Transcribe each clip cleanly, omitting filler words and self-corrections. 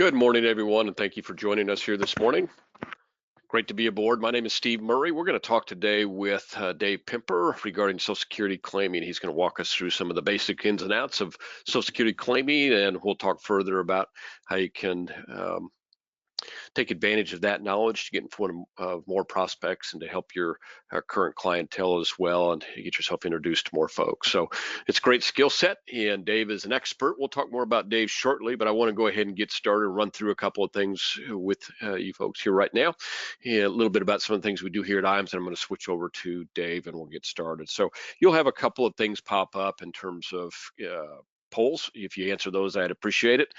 Good morning, everyone, and thank you for joining us here this morning. Great to be aboard. My name is Steve Murray. We're going to talk today with Dave Pimper regarding Social Security claiming. He's going to walk us through some of the basic ins and outs of Social Security claiming, and we'll talk further about how you can take advantage of that knowledge to get in front of more prospects and to help your current clientele as well, and get yourself introduced to more folks. So it's a great skill set, and Dave is an expert. We'll talk more about Dave shortly, but I want to go ahead and get started and run through a couple of things with you folks here right now, and a little bit about some of the things we do here at IAMS, and I'm going to switch over to Dave and we'll get started. So you'll have a couple of things pop up in terms of polls. If you answer those, I'd appreciate it.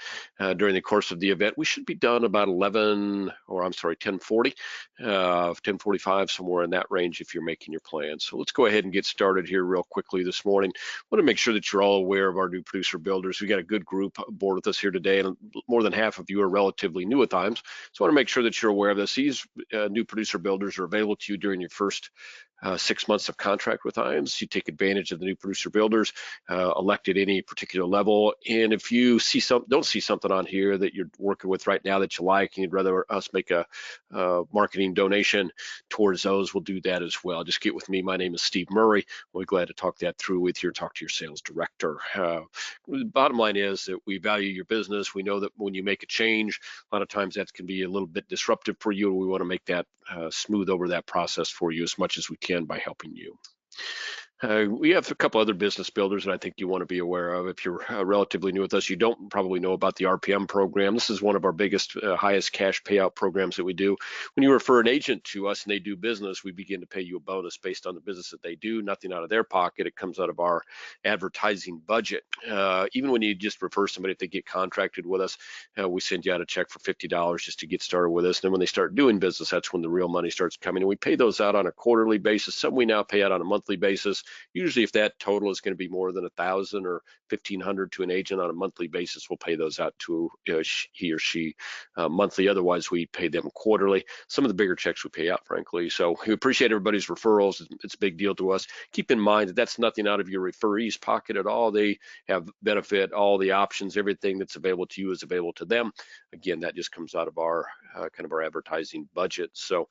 During the course of the event, we should be done about 10:40, 10:45, somewhere in that range if you're making your plans. So let's go ahead and get started here real quickly this morning. I want to make sure that you're all aware of our new producer builders. We got a good group aboard with us here today, and more than half of you are relatively new at times. So I want to make sure that you're aware of this. These new producer builders are available to you during your first 6 months of contract with IAMS. You take advantage of the new producer builders, elect at any particular level. And if you don't see something on here that you're working with right now that you like, and you'd rather us make a marketing donation towards those, we'll do that as well. Just get with me. My name is Steve Murray. We'll be glad to talk that through with you, or talk to your sales director. The bottom line is that we value your business. We know that when you make a change, a lot of times that can be a little bit disruptive for you, and we want to make that smooth over that process for you as much as we can by helping you. We have a couple other business builders that I think you want to be aware of. If you're relatively new with us, you don't probably know about the RPM program. This is one of our biggest, highest cash payout programs that we do. When you refer an agent to us and they do business, we begin to pay you a bonus based on the business that they do. Nothing out of their pocket. It comes out of our advertising budget. Even when you just refer somebody, if they get contracted with us, we send you out a check for $50 just to get started with us. And then when they start doing business, that's when the real money starts coming. And we pay those out on a quarterly basis. Some we now pay out on a monthly basis. Usually if that total is going to be more than $1,000 or $1,500 to an agent on a monthly basis, we'll pay those out to he or she monthly. Otherwise, we pay them quarterly. Some of the bigger checks we pay out, frankly. So we appreciate everybody's referrals. It's a big deal to us. Keep in mind that that's nothing out of your referee's pocket at all. They have benefit, all the options, everything that's available to you is available to them. Again, that just comes out of our kind of our advertising budget. So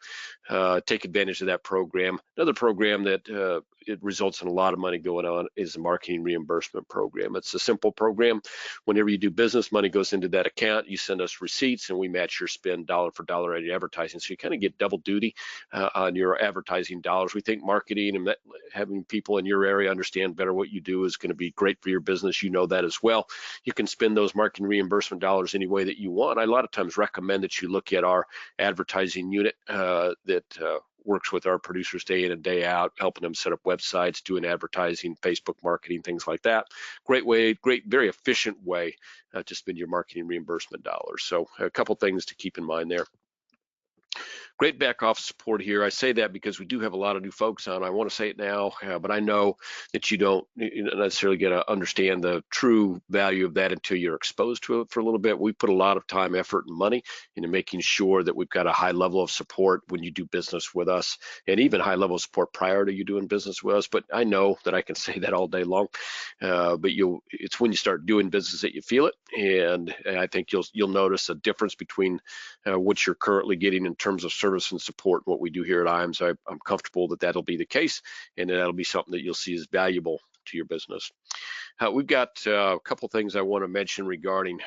take advantage of that program. Another program that it results in a lot of money going on is the marketing reimbursement program. It's a simple program. Whenever you do business, money goes into that account. You send us receipts and we match your spend dollar for dollar on your advertising. So you kind of get double duty on your advertising dollars. We think marketing and having people in your area understand better what you do is going to be great for your business. You know that as well. You can spend those marketing reimbursement dollars any way that you want. I a lot of times recommend that you look at our advertising unit that works with our producers day in and day out, helping them set up websites, doing advertising, Facebook marketing, things like that. Great way, very efficient way to spend your marketing reimbursement dollars. So a couple things to keep in mind there. Great back office support here. I say that because we do have a lot of new folks on. I want to say it now, but I know that you don't necessarily get to understand the true value of that until you're exposed to it for a little bit. We put a lot of time, effort, and money into making sure that we've got a high level of support when you do business with us, and even high level of support prior to you doing business with us. But I know that I can say that all day long, but it's when you start doing business that you feel it, and I think you'll notice a difference between what you're currently getting in terms of service and support and what we do here at IAMS. I'm comfortable that that'll be the case, and that'll be something that you'll see as valuable to your business. We've got a couple things I want to mention regarding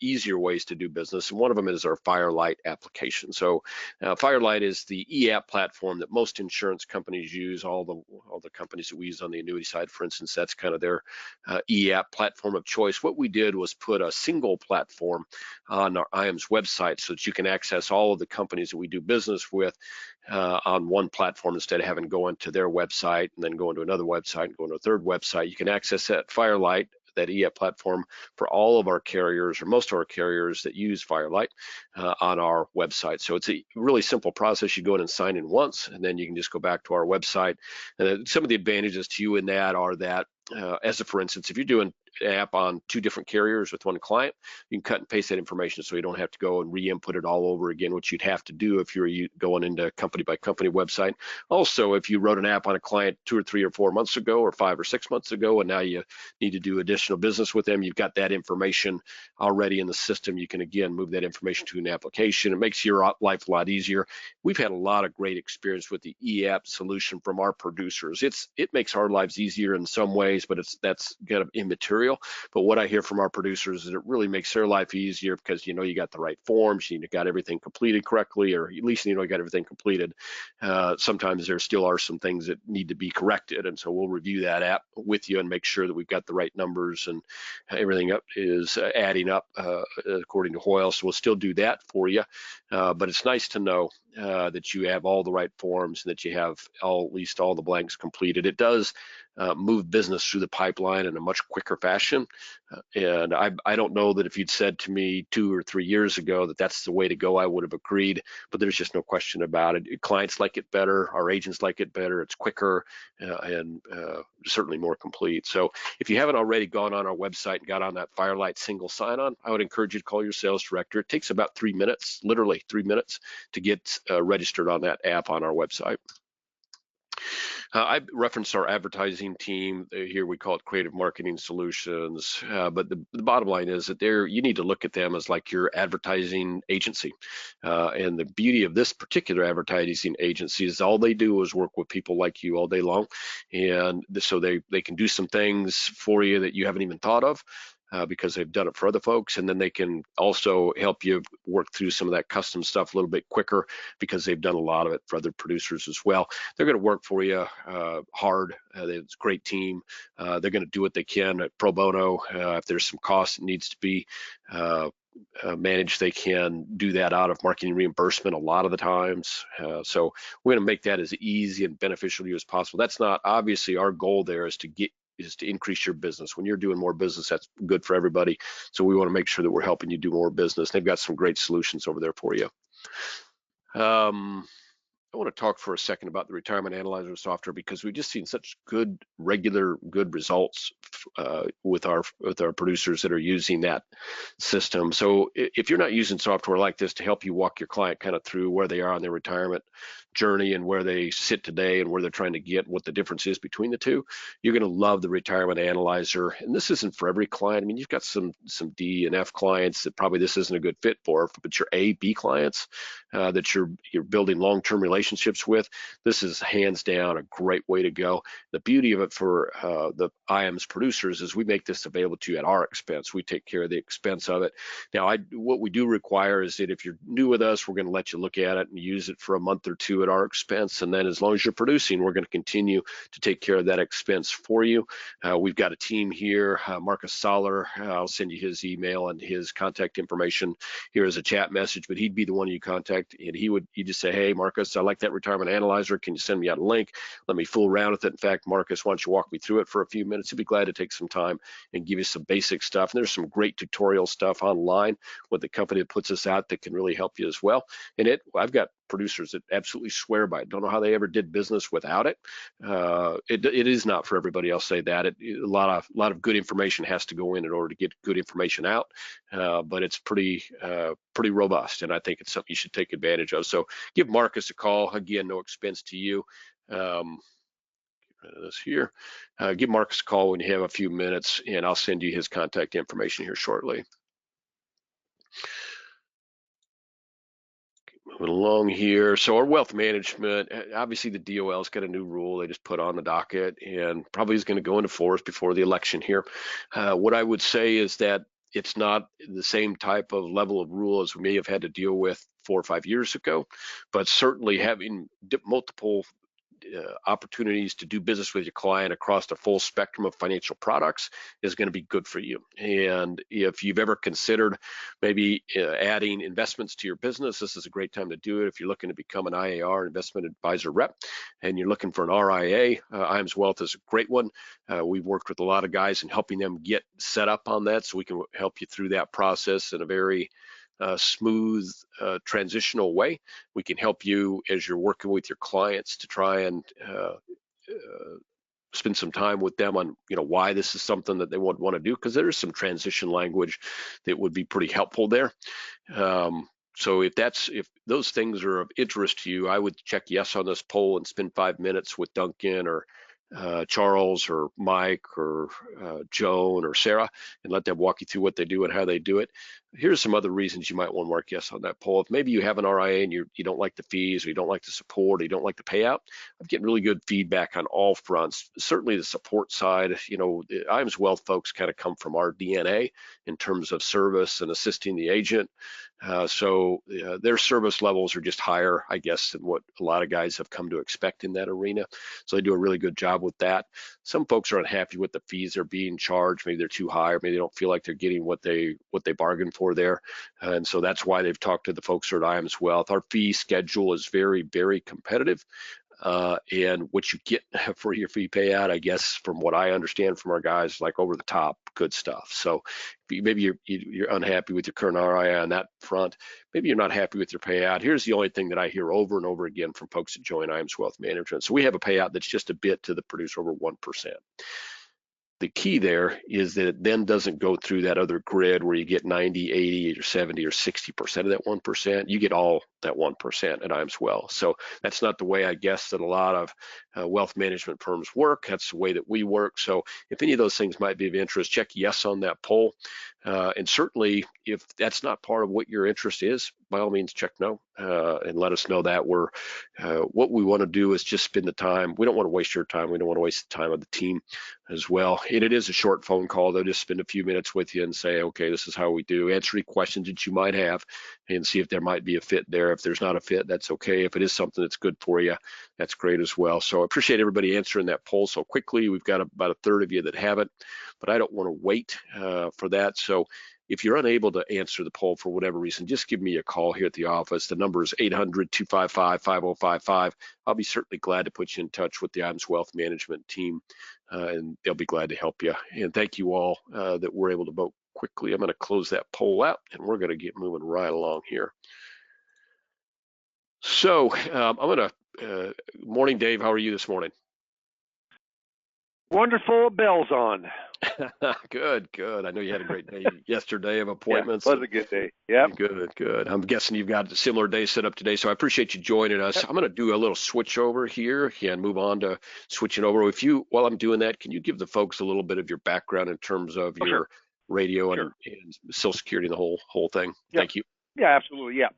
easier ways to do business, and one of them is our Firelight application. So Firelight is the e-app platform that most insurance companies use. All the companies that we use on the annuity side, for instance, that's kind of their e-app platform of choice. What we did was put a single platform on our IAMS website so that you can access all of the companies that we do business with on one platform instead of having to go into their website and then go into another website and go into a third website. You can access that Firelight, that e-app platform, for all of our carriers, or most of our carriers that use Firelight on our website. So it's a really simple process. You go in and sign in once, and then you can just go back to our website. And some of the advantages to you in that are that, as a for instance, if you're doing app on 2 different carriers with one client, you can cut and paste that information so you don't have to go and re-input it all over again, which you'd have to do if you're going into company by company website. Also, if you wrote an app on a client 2 or 3 or 4 months ago or 5 or 6 months ago, and now you need to do additional business with them, you've got that information already in the system. You can again move that information to an application. It makes your life a lot easier. We've had a lot of great experience with the eApp solution from our producers. It makes our lives easier in some ways, but that's kind of immaterial. But what I hear from our producers is it really makes their life easier because you got the right forms, you got everything completed correctly, or at least you got everything completed. Sometimes there still are some things that need to be corrected, and so we'll review that app with you and make sure that we've got the right numbers and everything up is adding up according to Hoyle. So we'll still do that for you, but it's nice to know that you have all the right forms and that you have at least all the blanks completed. It does move business through the pipeline in a much quicker fashion. And I don't know that if you'd said to me 2 or 3 years ago that that's the way to go, I would have agreed, but there's just no question about it. Clients like it better, our agents like it better, it's quicker and certainly more complete. So if you haven't already gone on our website and got on that Firelight single sign-on, I would encourage you to call your sales director. It takes about 3 minutes, literally 3 minutes, to get registered on that app on our website. I referenced our advertising team. Here we call it Creative Marketing Solutions, but the bottom line is that you need to look at them as like your advertising agency. And the beauty of this particular advertising agency is all they do is work with people like you all day long. And so they can do some things for you that you haven't even thought of. Because they've done it for other folks, and then they can also help you work through some of that custom stuff a little bit quicker because they've done a lot of it for other producers as well. They're going to work for you hard. It's a great team. They're going to do what they can at pro bono. If there's some cost that needs to be managed, they can do that out of marketing reimbursement a lot of the times. So we're going to make that as easy and beneficial to you as possible. That's not obviously our goal there is to increase your business. When you're doing more business, that's good for everybody. So we want to make sure that we're helping you do more business. They've got some great solutions over there for you. I want to talk for a second about the retirement analyzer software because we've just seen such good results with our producers that are using that system. So if you're not using software like this to help you walk your client kind of through where they are on their retirement journey and where they sit today and where they're trying to get, what the difference is between the two, you're going to love the retirement analyzer. And this isn't for every client. I mean, you've got some D and F clients that probably this isn't a good fit for, but your A, B clients that you're building long-term relationships with, this is hands down a great way to go. The beauty of it for the IAMS producers is we make this available to you at our expense. We take care of the expense of it. Now, what we do require is that if you're new with us, we're going to let you look at it and use it for a month or two at our expense. And then as long as you're producing, we're going to continue to take care of that expense for you. We've got a team here, Marcus Soller. I'll send you his email and his contact information here as a chat message, but he'd be the one you contact, and he'd just say, hey, Marcus, I like that retirement analyzer. Can you send me out a link? Let me fool around with it. In fact, Marcus, why don't you walk me through it for a few minutes? He'd be glad to take some time and give you some basic stuff. And there's some great tutorial stuff online with the company that puts us out that can really help you as well. And I've got producers that absolutely swear by it. Don't know how they ever did business without it. It is not for everybody. I'll say that. A lot of good information has to go in order to get good information out, but it's pretty robust, and I think it's something you should take advantage of. So give Marcus a call. Again, no expense to you. Get rid of this here. Give Marcus a call when you have a few minutes, and I'll send you his contact information here shortly. Moving along here. So our wealth management, obviously the DOL's got a new rule they just put on the docket and probably is going to go into force before the election here. What I would say is that it's not the same type of level of rule as we may have had to deal with 4 or 5 years ago, but certainly having multiple opportunities to do business with your client across the full spectrum of financial products is going to be good for you. And if you've ever considered maybe adding investments to your business, this is a great time to do it. If you're looking to become an IAR, investment advisor rep, and you're looking for an RIA, IAMS Wealth is a great one. We've worked with a lot of guys in helping them get set up on that, so we can help you through that process in a very smooth transitional way. We can help you as you're working with your clients to try and spend some time with them on, why this is something that they would want to do, because there is some transition language that would be pretty helpful there. So if those things are of interest to you, I would check yes on this poll and spend 5 minutes with Duncan or Charles or Mike or Joan or Sarah, and let them walk you through what they do and how they do it. Here's some other reasons you might want to mark yes on that poll. If maybe you have an RIA and you don't like the fees, or you don't like the support, or you don't like the payout, I'm getting really good feedback on all fronts. Certainly the support side, the IAMS Wealth folks kind of come from our DNA in terms of service and assisting the agent. So their service levels are just higher, I guess, than what a lot of guys have come to expect in that arena. So they do a really good job with that. Some folks are unhappy with the fees they're being charged. Maybe they're too high, or maybe they don't feel like they're getting what they bargained for there. And so that's why they've talked to the folks at IAMS Wealth. Our fee schedule is very, very competitive. And what you get for your fee payout, I guess, from what I understand from our guys, like over the top good stuff. So maybe you're unhappy with your current RIA on that front. Maybe you're not happy with your payout. Here's the only thing that I hear over and over again from folks that join IAMS Wealth Management. So we have a payout that's just a bit to the producer over 1%. The key there is that it then doesn't go through that other grid where you get 90, 80, or 70, or 60% of that 1%. You get all that 1% at IAMS Wealth. So that's not the way, I guess, that a lot of wealth management firms work. That's the way that we work. So if any of those things might be of interest, check yes on that poll. And certainly, if that's not part of what your interest is, by all means, check no and let us know that. What we want to do is just spend the time. We don't want to waste your time. We don't want to waste the time of the team as well. And it is a short phone call. They'll just spend a few minutes with you and say, okay, this is how we do. Answer any questions that you might have and see if there might be a fit there. If there's not a fit, that's okay. If it is something that's good for you, that's great as well. So I appreciate everybody answering that poll so quickly. We've got about a third of you that have it, but I don't want to wait for that. So if you're unable to answer the poll for whatever reason, just give me a call here at the office. The number is 800-255-5055. I'll be certainly glad to put you in touch with the IAMS Wealth Management team, and they'll be glad to help you. And thank you all that were able to vote quickly. I'm going to close that poll out, and we're going to get moving right along here. So I'm going to, morning, Dave. How are you this morning? Wonderful, bells on. Good. I know you had a great day yesterday of appointments. Yeah, it was a good day. Yeah. Good. I'm guessing you've got a similar day set up today, so I appreciate you joining us. I'm going to do a little switch over here and move on to switching over. While I'm doing that, can you give the folks a little bit of your background in terms of your radio and Social Security and the whole thing? Yep. Thank you. Yeah, absolutely. Yeah.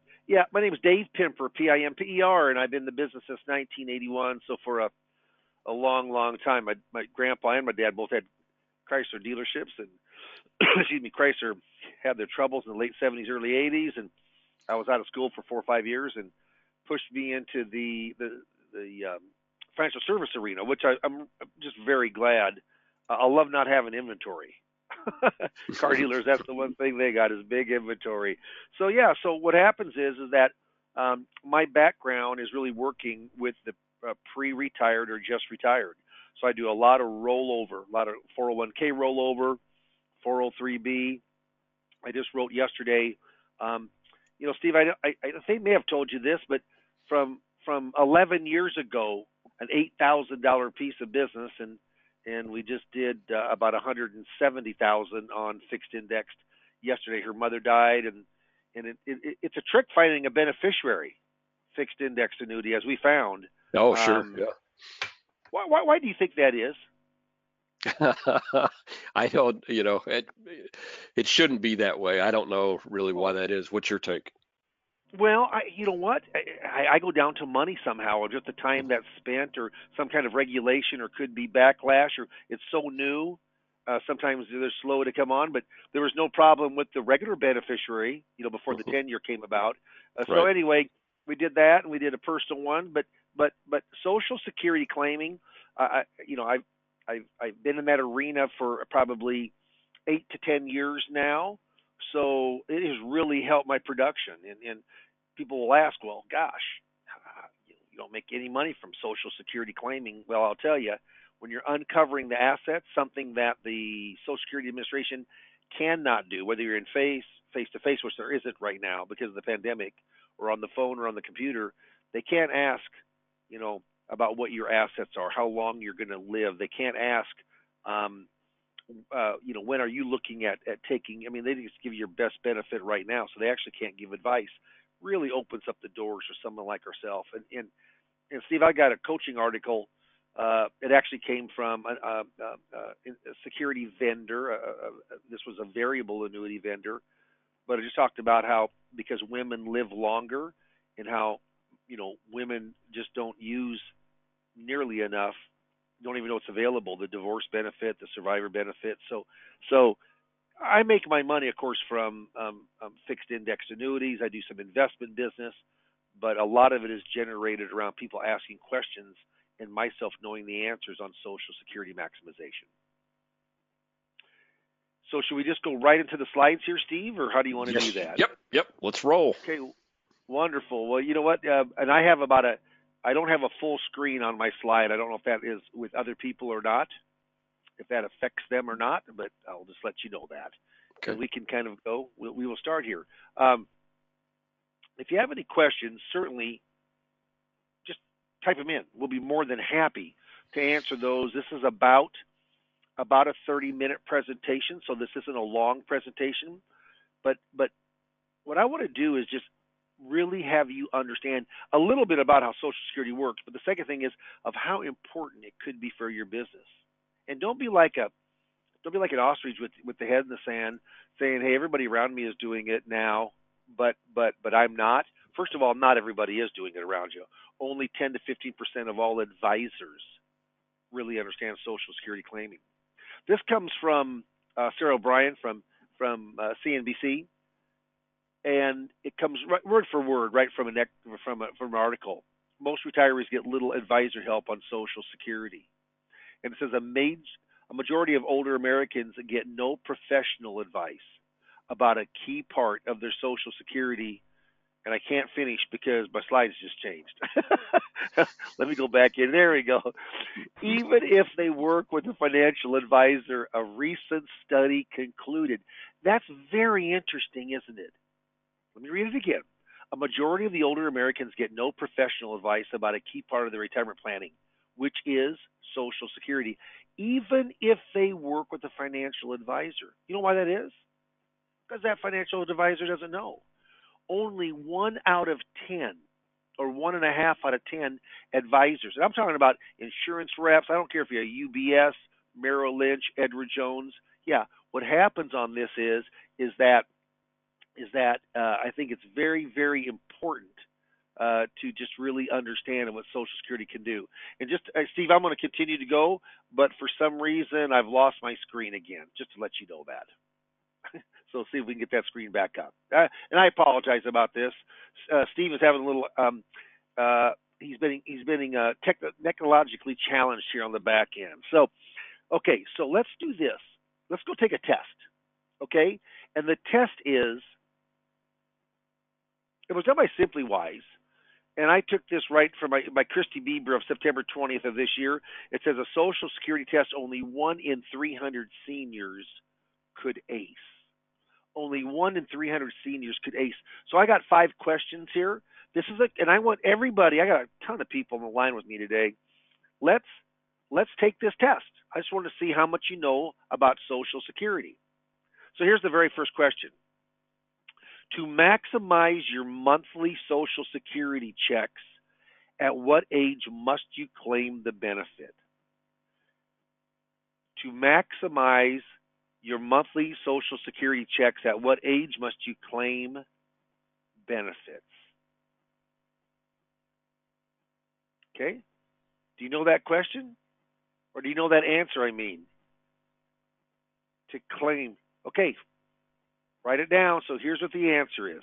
My name is Dave Pimper, Pimper, and I've been in the business since 1981. So for a long time, my grandpa and my dad both had Chrysler dealerships, and excuse me, Chrysler had their troubles in the late 70s, early 80s, and I was out of school for 4 or 5 years and pushed me into the financial service arena, which I'm just very glad. I love not having inventory. Car dealers, that's the one thing they got is big inventory. So what happens is that my background is really working with the pre-retired or just retired. So I do a lot of rollover, a lot of 401k rollover, 403b. I just wrote yesterday, Steve, I think I may have told you this, but from 11 years ago, an $8,000 piece of business, and we just did about $170,000 on fixed indexed yesterday. Her mother died, and it's a trick finding a beneficiary fixed indexed annuity, as we found. Oh, sure. Yeah. Why do you think that is? I don't, it shouldn't be that way. I don't know really why that is. What's your take? Well, you know what? I go down to money somehow, or just the time that's spent, or some kind of regulation, or could be backlash, or it's so new. Sometimes they're slow to come on, but there was no problem with the regular beneficiary, before the 10-year came about. So anyway, we did that, and we did a personal one, but Social Security claiming, I've been in that arena for probably 8 to 10 years now, so it has really helped my production. And people will ask, well, gosh, you don't make any money from Social Security claiming. Well, I'll tell you, when you're uncovering the assets, something that the Social Security Administration cannot do, whether you're in face-to-face, which there isn't right now because of the pandemic, or on the phone or on the computer, they can't ask, about what your assets are, how long you're going to live. They can't ask, when are you looking at taking? I mean, they just give you your best benefit right now, so they actually can't give advice. Really opens up the doors for someone like ourselves. And Steve, I got a coaching article. It actually came from a security vendor. This was a variable annuity vendor, but it just talked about how because women live longer and how women just don't use nearly enough, don't even know it's available, the divorce benefit, the survivor benefit. So I make my money, of course, from fixed index annuities. I do some investment business, but a lot of it is generated around people asking questions and myself knowing the answers on Social Security maximization. So should we just go right into the slides here, Steve, or how do you want to do that? Yep. Let's roll. Okay, wonderful. Well, you know what? And I don't have a full screen on my slide. I don't know if that is with other people or not, if that affects them or not, but I'll just let you know that. Okay. And we can kind of go. We will start here. If you have any questions, certainly just type them in. We'll be more than happy to answer those. This is about a 30-minute presentation, so this isn't a long presentation. But what I want to do is just really have you understand a little bit about how Social Security works. But the second thing is of how important it could be for your business. And don't be like an ostrich with the head in the sand, saying, "Hey, everybody around me is doing it now, but I'm not." First of all, not everybody is doing it around you. Only 10 to 15% of all advisors really understand Social Security claiming. This comes from Sarah O'Brien from CNBC, and it comes word for word right from an article. Most retirees get little advisor help on Social Security, and it says a majority of older Americans get no professional advice about a key part of their Social Security. And I can't finish because my slides just changed. Let me go back in. There we go. Even if they work with a financial advisor, a recent study concluded. That's very interesting, isn't it? Let me read it again. A majority of the older Americans get no professional advice about a key part of their retirement planning, which is Social Security, even if they work with a financial advisor. You know why that is? Because that financial advisor doesn't know. Only 1 out of 10 or 1.5 out of 10 advisors. And I'm talking about insurance reps. I don't care if you're UBS, Merrill Lynch, Edward Jones. Yeah, what happens on this is that I think it's very, very important to just really understand what Social Security can do. And just, Steve, I'm going to continue to go, but for some reason I've lost my screen again, just to let you know that. So see if we can get that screen back up. And I apologize about this. Steve is having a little. He's been technologically challenged here on the back end. So, okay. So let's do this. Let's go take a test. Okay. And the test is. It was done by Simply Wise, and I took this right from by Christy Bieber of September 20th of this year. It says a Social Security test only 1 in 300 seniors could ace. Only 1 in 300 seniors could ace. So I got 5 questions here. And I want everybody. I got a ton of people on the line with me today. Let's take this test. I just want to see how much you know about Social Security. So here's the very first question. To maximize your monthly Social Security checks, at what age must you claim the benefit? To maximize your monthly Social Security checks, at what age must you claim benefits? Okay? Do you know that question? Or do you know that answer, I mean? To claim. Okay. Write it down. So here's what the answer is.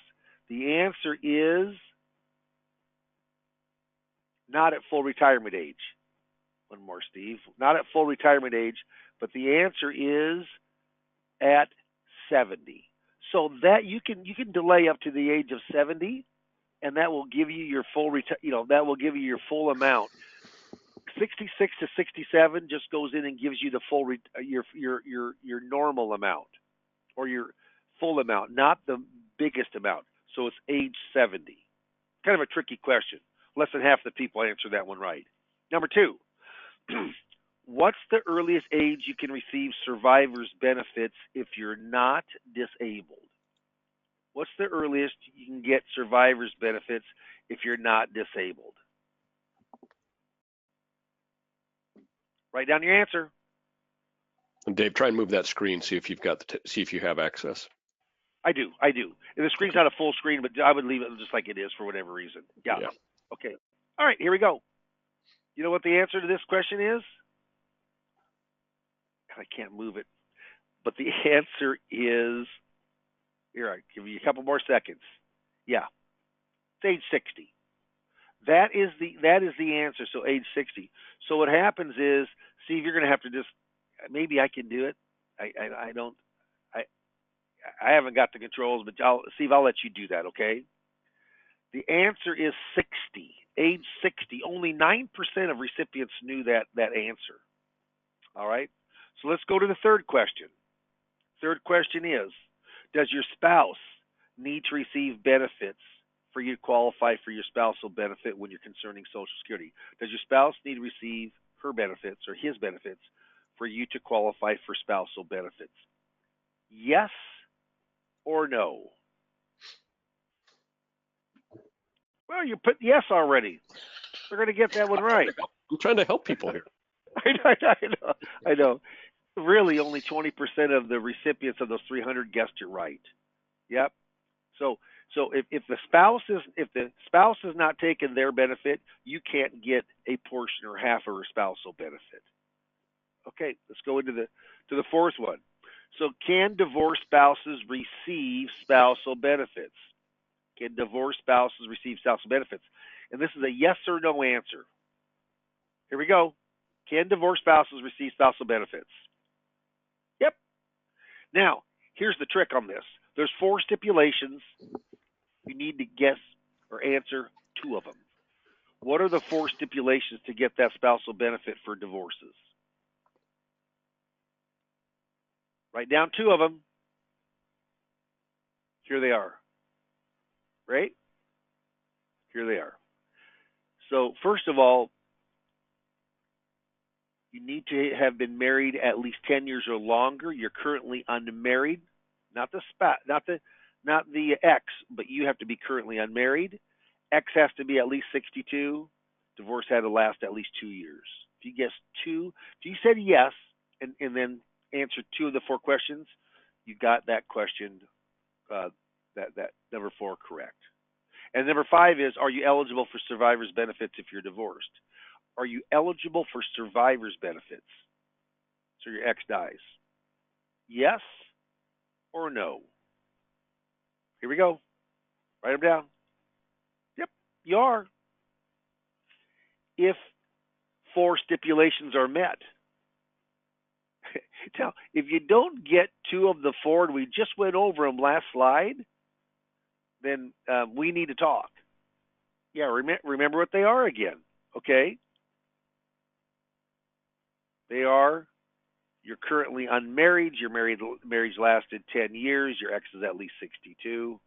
The answer is not at full retirement age. One more, Steve. Not at full retirement age, but the answer is at 70. So that you can delay up to the age of 70, and that will give you your full that will give you your full amount. 66 to 67 just goes in and gives you the full your normal amount or your full amount, not the biggest amount. So it's age 70. Kind of a tricky question. Less than half the people answer that one right. Number two, what's the earliest age you can receive survivor's benefits if you're not disabled? What's the earliest you can get survivor's benefits if you're not disabled? Write down your answer. And Dave, try and move that screen. See if you've got see if you have access. I do. And the screen's not a full screen, but I would leave it just like it is for whatever reason. Yeah. Okay. All right, here we go. You know what the answer to this question is? I can't move it. But the answer is, here, I'll give you a couple more seconds. Yeah. It's age 60. That is the answer. So age 60. So what happens is, Steve, you're going to have to just, maybe I can do it. I don't, I haven't got the controls, but Steve, I'll let you do that, okay? The answer is 60, age 60. Only 9% of recipients knew that answer. All right? So let's go to the third question. Third question is, does your spouse need to receive benefits for you to qualify for your spousal benefit when you're concerning Social Security? Does your spouse need to receive her benefits or his benefits for you to qualify for spousal benefits? Yes or no? Well, you put yes already. They're going to get that one right. I'm trying to help people here. I know. Really, only 20% of the recipients of those 300 guessed it right. Yep. So if the spouse is not taking their benefit, you can't get a portion or half of her spousal benefit. Okay, let's go into the fourth one. So can divorced spouses receive spousal benefits? Can divorced spouses receive spousal benefits? And this is a yes or no answer. Here we go. Can divorced spouses receive spousal benefits? Yep. Now, here's the trick on this. There's 4 stipulations. You need to guess or answer 2 of them. What are the 4 stipulations to get that spousal benefit for divorces? Write down 2 of them. Here they are. Right? Here they are. So first of all, you need to have been married at least 10 years or longer. You're currently unmarried, not the ex, but you have to be currently unmarried. Ex has to be at least 62. Divorce had to last at least 2 years. If you guessed 2, if you said yes and then answered 2 of the 4 questions, you got that question, that number 4 correct. And number 5 is, are you eligible for survivor's benefits if you're divorced? Are you eligible for survivor's benefits? So your ex dies. Yes or no? Here we go. Write them down. Yep, you are. If 4 stipulations are met. Now, if you don't get 2 of the 4, and we just went over them last slide, then we need to talk. Yeah, remember what they are again, okay? They are, you're currently unmarried, your marriage lasted 10 years, your ex is at least 62,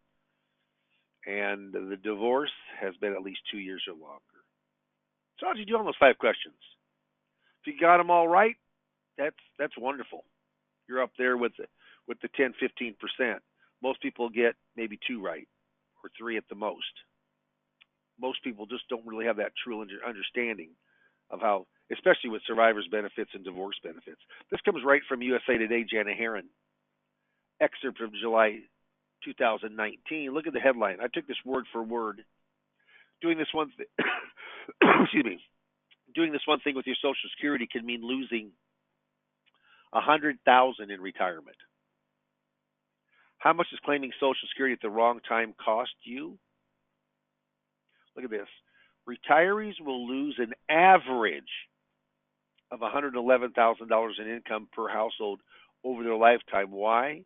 and the divorce has been at least 2 years or longer. So how'd you do on those 5 questions? If you got them all right, that's wonderful. You're up there with the 10, 15%. Most people get maybe 2 right, or 3 at the most. Most people just don't really have that true understanding of how, especially with survivor's benefits and divorce benefits. This comes right from USA Today, Jana Heron. Excerpt from July 2019. Look at the headline. I took this word for word. Doing this one thing, excuse me. Doing this one thing with your Social Security can mean losing $100,000 in retirement. How much does claiming Social Security at the wrong time cost you? Look at this. Retirees will lose an average of $111,000 in income per household over their lifetime. Why?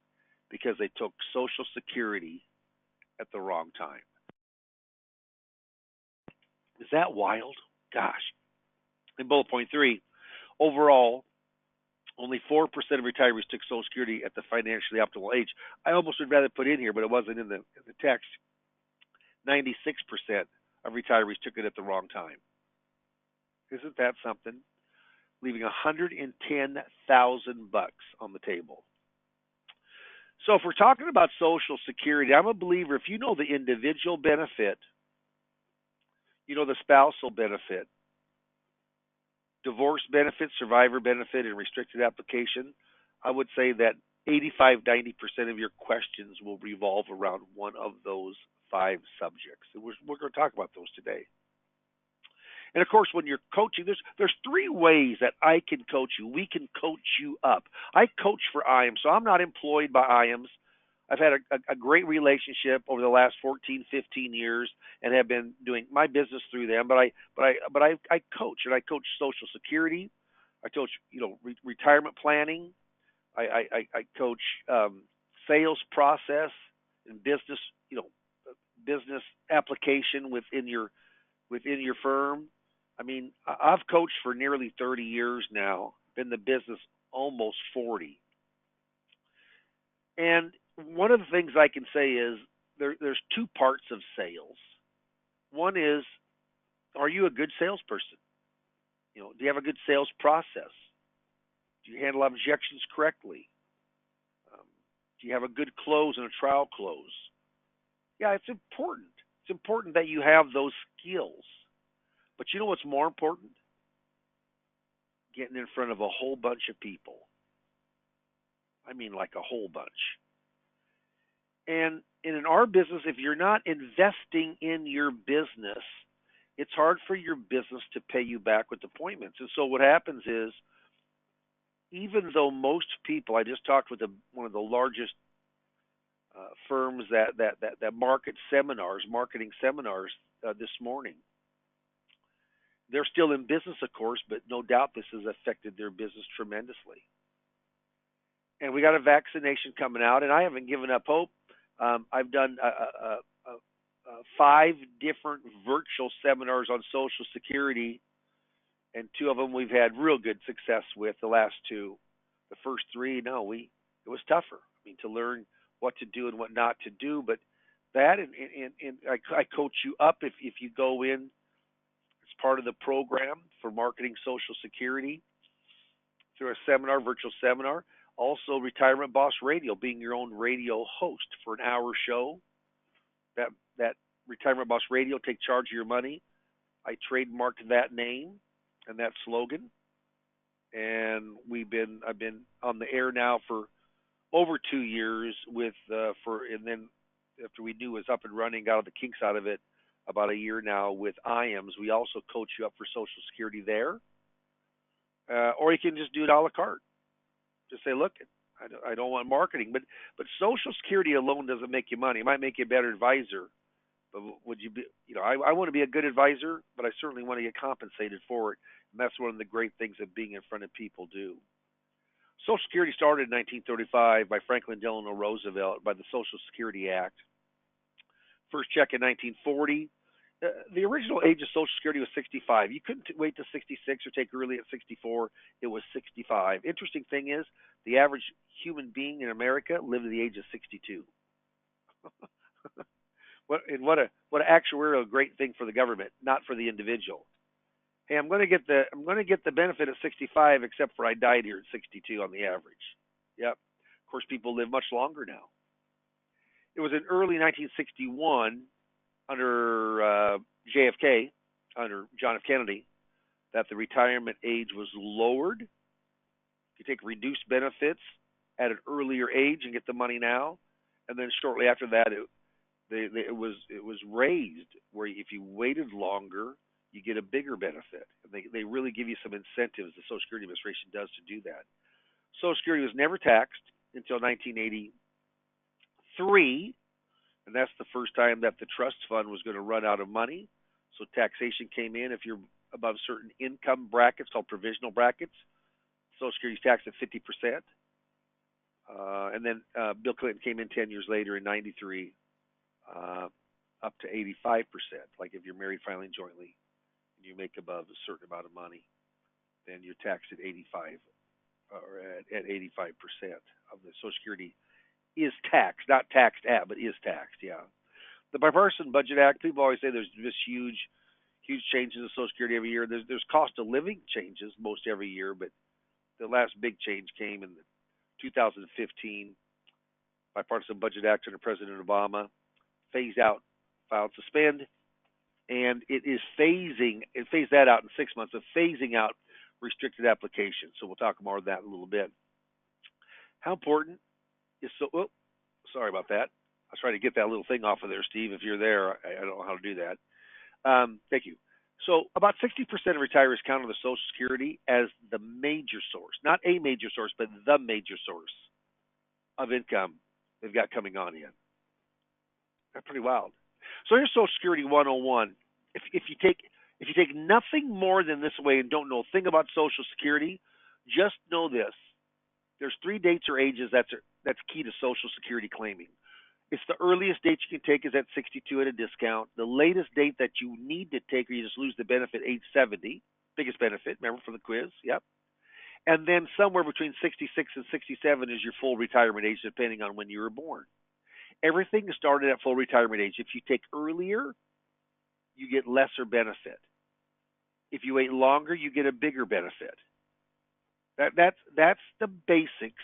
Because they took Social Security at the wrong time. Is that wild? Gosh. In bullet point 3, overall, only 4% of retirees took Social Security at the financially optimal age. I almost would rather put in here, but it wasn't in the text. 96% of retirees took it at the wrong time. Isn't that something? Leaving $110,000 on the table. So if we're talking about Social Security, I'm a believer. If you know the individual benefit, you know the spousal benefit, divorce benefit, survivor benefit, and restricted application, I would say that 85-90% of your questions will revolve around one of those five subjects. And we're going to talk about those today. And of course, when you're coaching, there's three ways that I can coach you. We can coach you up. I coach for IAMS, so I'm not employed by IAMS. I've had a great relationship over the last 14, 15 years, and have been doing my business through them. But I coach, and I coach Social Security. I coach retirement planning. I coach sales process and business business application within your firm. I mean, I've coached for nearly 30 years now. Been in the business almost 40. And one of the things I can say is there's two parts of sales. One is, are you a good salesperson? Do you have a good sales process? Do you handle objections correctly? Do you have a good close and a trial close? Yeah, it's important. It's important that you have those skills. But you know what's more important? Getting in front of a whole bunch of people. I mean, like a whole bunch. And in our business, if you're not investing in your business, it's hard for your business to pay you back with appointments. And so what happens is, even though most people, I just talked with one of the largest firms that marketing seminars this morning. They're still in business, of course, but no doubt this has affected their business tremendously. And we got a vaccination coming out, and I haven't given up hope. I've done 5 different virtual seminars on Social Security, and 2 of them we've had real good success with. The last 2, the first 3, it was tougher. I mean, to learn what to do and what not to do. But that, and I coach you up if you go in. It's part of the program for marketing Social Security through a seminar, virtual seminar. Also, Retirement Boss Radio, being your own radio host for an hour show. That Retirement Boss Radio, take charge of your money. I trademarked that name and that slogan, and I've been on the air now for over 2 years and then after we knew it was up and running, got all the kinks out of it, about a year now with IAMS. We also coach you up for Social Security there, or you can just do it a la carte. Just say, look, I don't want marketing, but Social Security alone doesn't make you money. It might make you a better advisor, but would you be? I want to be a good advisor, but I certainly want to get compensated for it, and that's one of the great things of being in front of people do. Social Security started in 1935 by Franklin Delano Roosevelt by the Social Security Act. First check in 1940. The original age of Social Security was 65. You couldn't wait to 66 or take early at 64. It was 65. Interesting thing is, the average human being in America lived to the age of 62. What an actuarial great thing for the government, not for the individual. Hey, I'm going to get the benefit at 65, except for I died here at 62 on the average. Yep. Of course, people live much longer now. It was in early 1961 under JFK, under John F. Kennedy, that the retirement age was lowered. You take reduced benefits at an earlier age and get the money now, and then shortly after that, it was raised, where if you waited longer, you get a bigger benefit. They really give you some incentives. The Social Security Administration does to do that. Social Security was never taxed until 1983, and that's the first time that the trust fund was going to run out of money. So taxation came in. If you're above certain income brackets, called provisional brackets, Social Security is taxed at 50%. And then Bill Clinton came in 10 years later in 93, up to 85%. Like if you're married filing jointly and you make above a certain amount of money, then you're taxed at 85 or at 85% of the Social Security is taxed, not taxed at, but is taxed. Yeah. The Bipartisan Budget Act. People always say there's this huge Huge changes in Social Security every year. There's cost of living changes most every year, but the last big change came in 2015 bipartisan budget act under President Obama. Phase out, file, suspend, and it phased that out in 6 months of phasing out restricted applications. So we'll talk more of that in a little bit. How important is sorry about that. I was trying to get that little thing off of there, Steve. If you're there, I don't know how to do that. Thank you. So about 60% of retirees count on the Social Security as the major source, not a major source, but the major source of income they've got coming on in. That's pretty wild. So here's Social Security 101. If you take nothing more than this away and don't know a thing about Social Security, just know this: there's 3 dates or ages that's key to Social Security claiming. It's the earliest date you can take is at 62 at a discount. The latest date that you need to take, or you just lose the benefit, age 70, biggest benefit. Remember from the quiz? Yep. And then somewhere between 66 and 67 is your full retirement age, depending on when you were born. Everything is started at full retirement age. If you take earlier, you get lesser benefit. If you wait longer, you get a bigger benefit. That's the basics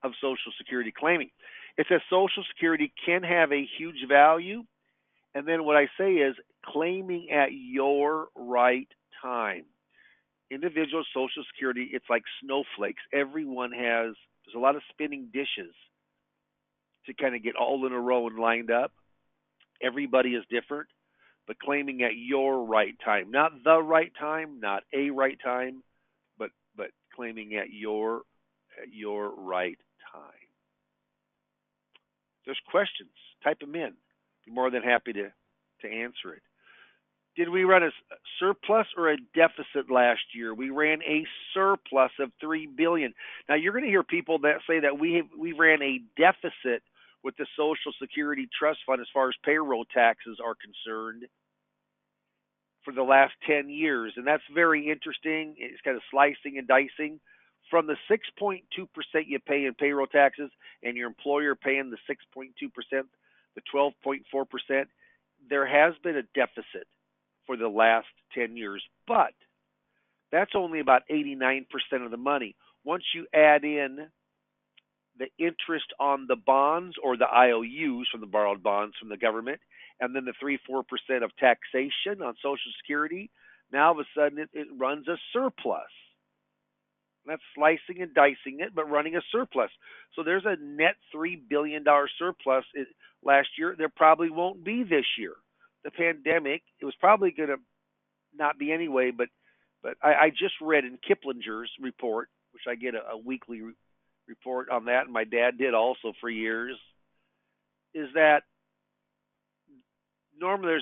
of Social Security claiming. It says Social Security can have a huge value, and then what I say is claiming at your right time. Individual Social Security, it's like snowflakes. Everyone there's a lot of spinning dishes to kind of get all in a row and lined up. Everybody is different, but claiming at your right time. Not the right time, not a right time, but claiming at your right time. There's questions. Type them in. Be more than happy to answer it. Did we run a surplus or a deficit last year? We ran a surplus of $3 billion. Now you're going to hear people that say that we ran a deficit with the Social Security Trust Fund as far as payroll taxes are concerned for the last 10 years, and that's very interesting. It's kind of slicing and dicing. From the 6.2% you pay in payroll taxes and your employer paying the 6.2%, the 12.4%, there has been a deficit for the last 10 years, but that's only about 89% of the money. Once you add in the interest on the bonds or the IOUs from the borrowed bonds from the government, and then the 3-4% of taxation on Social Security, now all of a sudden it runs a surplus. That's slicing and dicing it, but running a surplus. So there's a net $3 billion surplus last year. There probably won't be this year. The pandemic, it was probably going to not be anyway, but I just read in Kiplinger's report, which I get a weekly report on that, and my dad did also for years, is that normally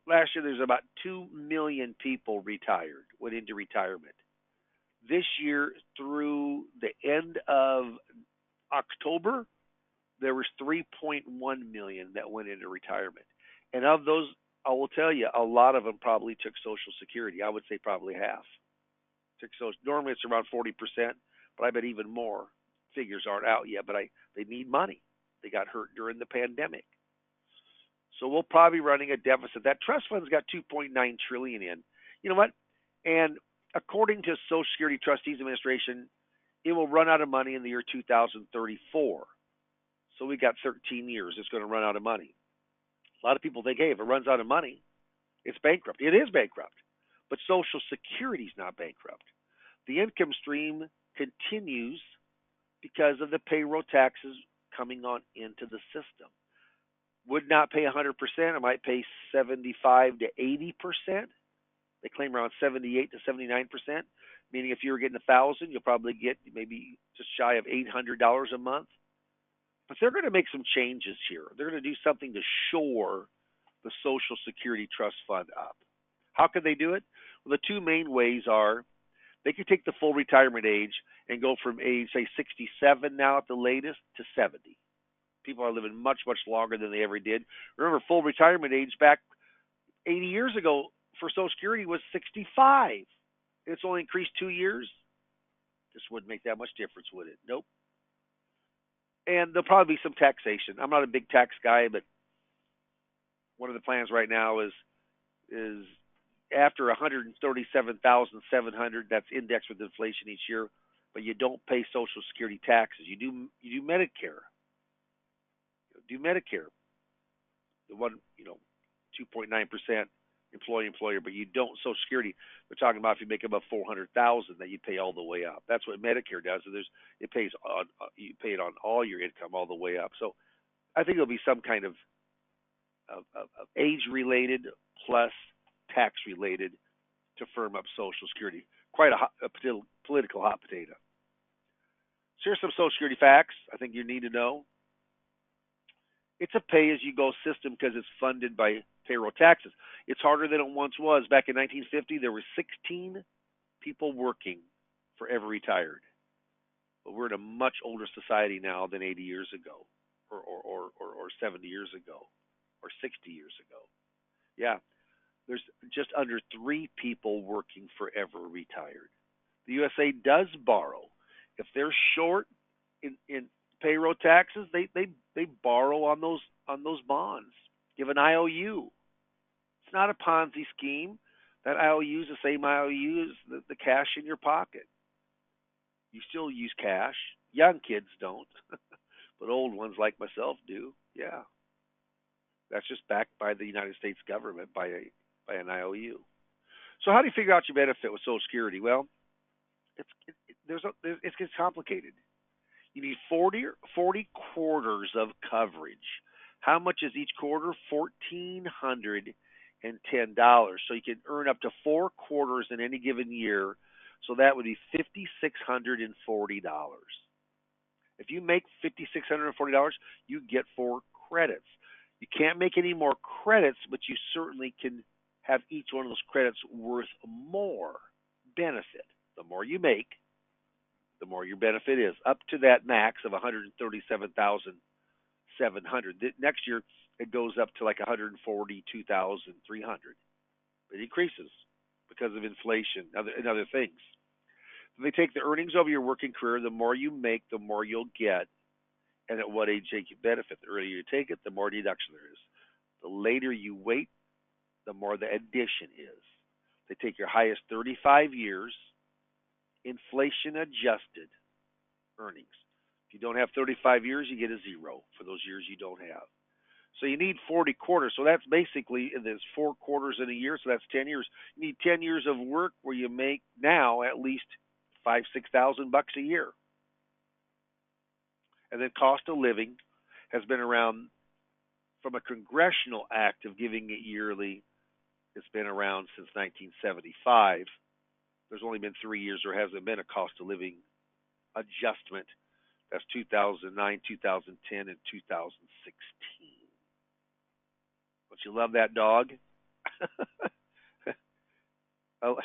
last year there's about 2 million people went into retirement. This year, through the end of October, there was 3.1 million that went into retirement. And of those, I will tell you, a lot of them probably took Social Security. I would say probably half. Normally it's around 40%, but I bet even more. Figures aren't out yet, but they need money. They got hurt during the pandemic. So we'll probably be running a deficit. That trust fund's got $2.9 trillion in. You know what? And according to Social Security Trustees Administration, it will run out of money in the year 2034. So we got 13 years. It's going to run out of money. A lot of people think, hey, if it runs out of money, it's bankrupt. It is bankrupt. But Social Security is not bankrupt. The income stream continues because of the payroll taxes coming on into the system. Would not pay 100%. It might pay 75 to 80%. They claim around 78 to 79%, meaning if you were getting $1,000, you'll probably get maybe just shy of $800 a month. But they're going to make some changes here. They're going to do something to shore the Social Security Trust Fund up. How could they do it? Well, the 2 main ways are they could take the full retirement age and go from age, say, 67 now at the latest to 70. People are living much, much longer than they ever did. Remember, full retirement age back 80 years ago for Social Security was 65. It's only increased 2 years. This wouldn't make that much difference, would it? Nope. And there'll probably be some taxation. I'm not a big tax guy, but one of the plans right now is after 137,700, that's indexed with inflation each year, but you don't pay Social Security taxes. You do Medicare. Do Medicare, the one 2.9% employer, but you don't Social Security. They're talking about if you make above 400,000, that you pay all the way up. That's what Medicare does. So it pays on you pay it on all your income all the way up. So I think it'll be some kind of age related plus tax related to firm up Social Security. Quite a political hot potato. So here's some Social Security facts I think you need to know. It's a pay-as-you-go system because it's funded by payroll taxes. It's harder than it once was. Back in 1950, there were 16 people working for every retired. But we're in a much older society now than 80 years ago, or 70 years ago, or 60 years ago. Yeah, there's just under 3 people working for every retired. The USA does borrow. If they're short in payroll taxes, they borrow on those bonds. Give an IOU. It's not a Ponzi scheme. That IOU is the same IOU as the cash in your pocket. You still use cash. Young kids don't, but old ones like myself do. Yeah, that's just backed by the United States government by an IOU. So how do you figure out your benefit with Social Security? Well, it gets complicated. You need 40 quarters of coverage. How much is each quarter? $1,410. So you can earn up to 4 quarters in any given year. So that would be $5,640. If you make $5,640, you get 4 credits. You can't make any more credits, but you certainly can have each one of those credits worth more benefit. The more you make, the more your benefit is, up to that max of $137,700. Next year, it goes up to like $142,300. It increases because of inflation and other things. They take the earnings over your working career. The more you make, the more you'll get, and at what age they can benefit. The earlier you take it, the more deduction there is. The later you wait, the more the addition is. They take your highest 35 years, inflation adjusted earnings. If you don't have 35 years, you get a 0 for those years you don't have. So you need 40 quarters. So that's basically, there's 4 quarters in a year, so that's 10 years. You need 10 years of work where you make now at least $5,000-6,000 a year. And then cost of living has been around from a congressional act of giving it yearly. It's been around since 1975. There's only been 3 years there hasn't been a cost of living adjustment. That's 2009, 2010, and 2016. Don't you love that dog? Oh,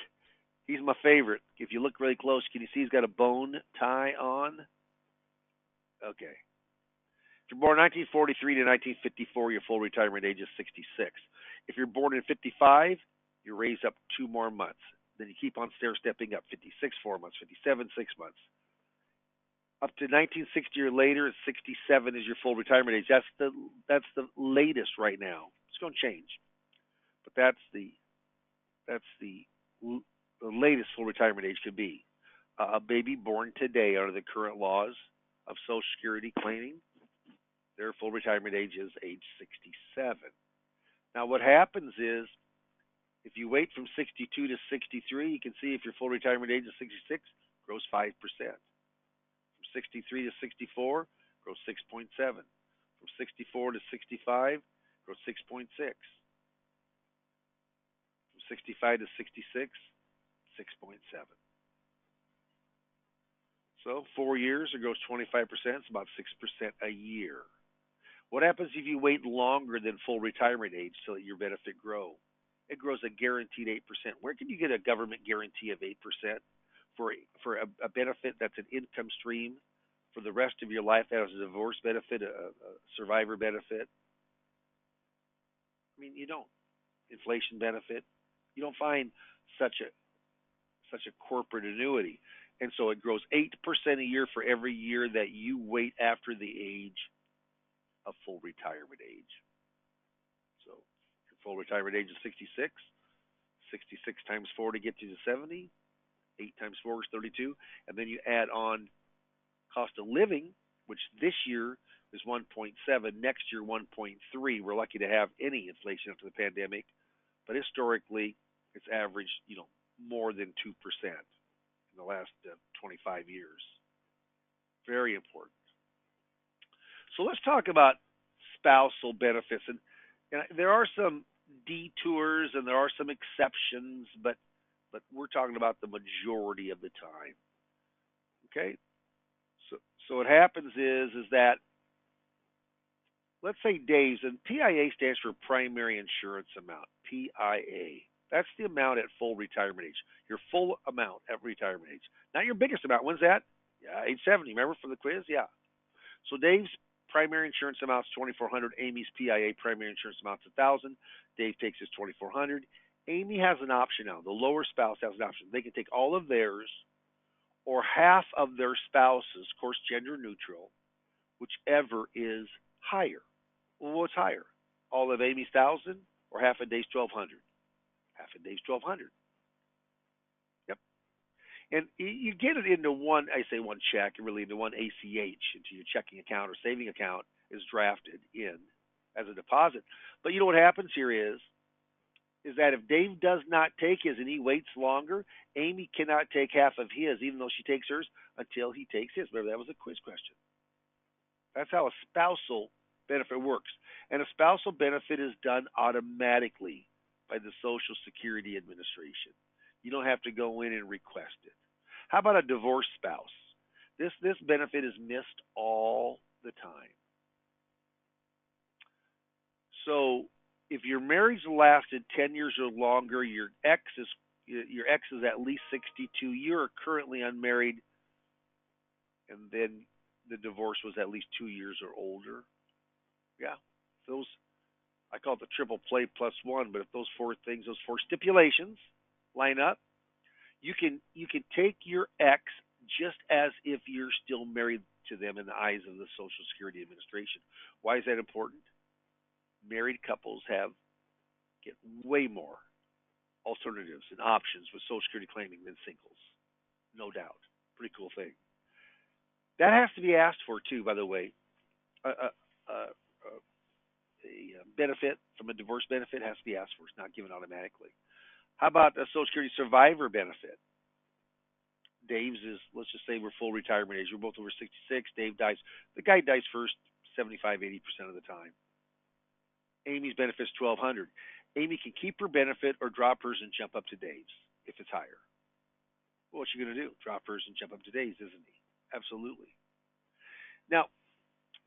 he's my favorite. If you look really close, can you see he's got a bone tie on? Okay. If you're born 1943 to 1954, your full retirement age is 66. If you're born in 55, you raise up 2 more months. Then you keep on stair-stepping up. 56, 4 months. 57, 6 months. Up to 1960 or later, 67 is your full retirement age. That's the latest right now. It's going to change, but that's the latest full retirement age could be. A baby born today under the current laws of Social Security claiming, their full retirement age is age 67. Now, what happens is, if you wait from 62 to 63, you can see if your full retirement age is 66, grows 5%. From 63 to 64, grows 6.7. From 64 to 65, grows 6.6. From 65 to 66, 6.7. So 4 years, it grows 25%. It's about 6% a year. What happens if you wait longer than full retirement age to let your benefit grow? It grows a guaranteed 8%. Where can you get a government guarantee of 8% for a benefit that's an income stream for the rest of your life? That has a divorce benefit, a survivor benefit. I mean, you don't. Inflation benefit. You don't find such a corporate annuity. And so it grows 8% a year for every year that you wait after the age of full retirement age. So your full retirement age is 66, 66 times 4 to get you to 70. 8 times 4 is 32. And then you add on cost of living, which this year is 1.7, next year 1.3. We're lucky to have any inflation after the pandemic, but historically it's averaged, more than 2% in the last 25 years. Very important. So let's talk about spousal benefits, and there are some detours and there are some exceptions, but we're talking about the majority of the time. Okay, so what happens is that, let's say Dave's, and PIA stands for Primary Insurance Amount. PIA. That's the amount at full retirement age. Your full amount at retirement age. Not your biggest amount. When's that? Yeah, age 70. Remember from the quiz? Yeah. So Dave's primary insurance amount's $2,400. Amy's PIA primary insurance amount's $1,000. Dave takes his $2,400. Amy has an option now. The lower spouse has an option. They can take all of theirs or half of their spouse's, of course, gender neutral, whichever is higher. Well, what's higher? All of Amy's $1,000 or half of Dave's $1,200? Half of Dave's $1,200. Yep. And you get it into one, I say one check, really into one ACH, into your checking account or saving account is drafted in as a deposit. But you know what happens here is that if Dave does not take his and he waits longer, Amy cannot take half of his, even though she takes hers, until he takes his. Remember, that was a quiz question. That's how a spousal benefit works. And a spousal benefit is done automatically by the Social Security Administration. You don't have to go in and request it. How about a divorced spouse? This benefit is missed all the time. So if your marriage lasted 10 years or longer, your ex is at least 62. You're currently unmarried, and then the divorce was at least 2 years or older. Yeah, those, I call it the triple play plus one. But if those four things, those four stipulations line up, you can take your ex just as if you're still married to them in the eyes of the Social Security Administration. Why is that important? Married couples get way more alternatives and options with Social Security claiming than singles, no doubt. Pretty cool thing. That has to be asked for too, by the way. A benefit from a divorce benefit has to be asked for. It's not given automatically. How about a Social Security survivor benefit? Dave's is, let's just say we're full retirement age. We're both over 66. Dave dies. The guy dies first 75-80% of the time. Amy's benefit's $1,200. Amy can keep her benefit or drop hers and jump up to Dave's if it's higher. Well, what's she going to do? Drop hers and jump up to Dave's, isn't he? Absolutely. Now,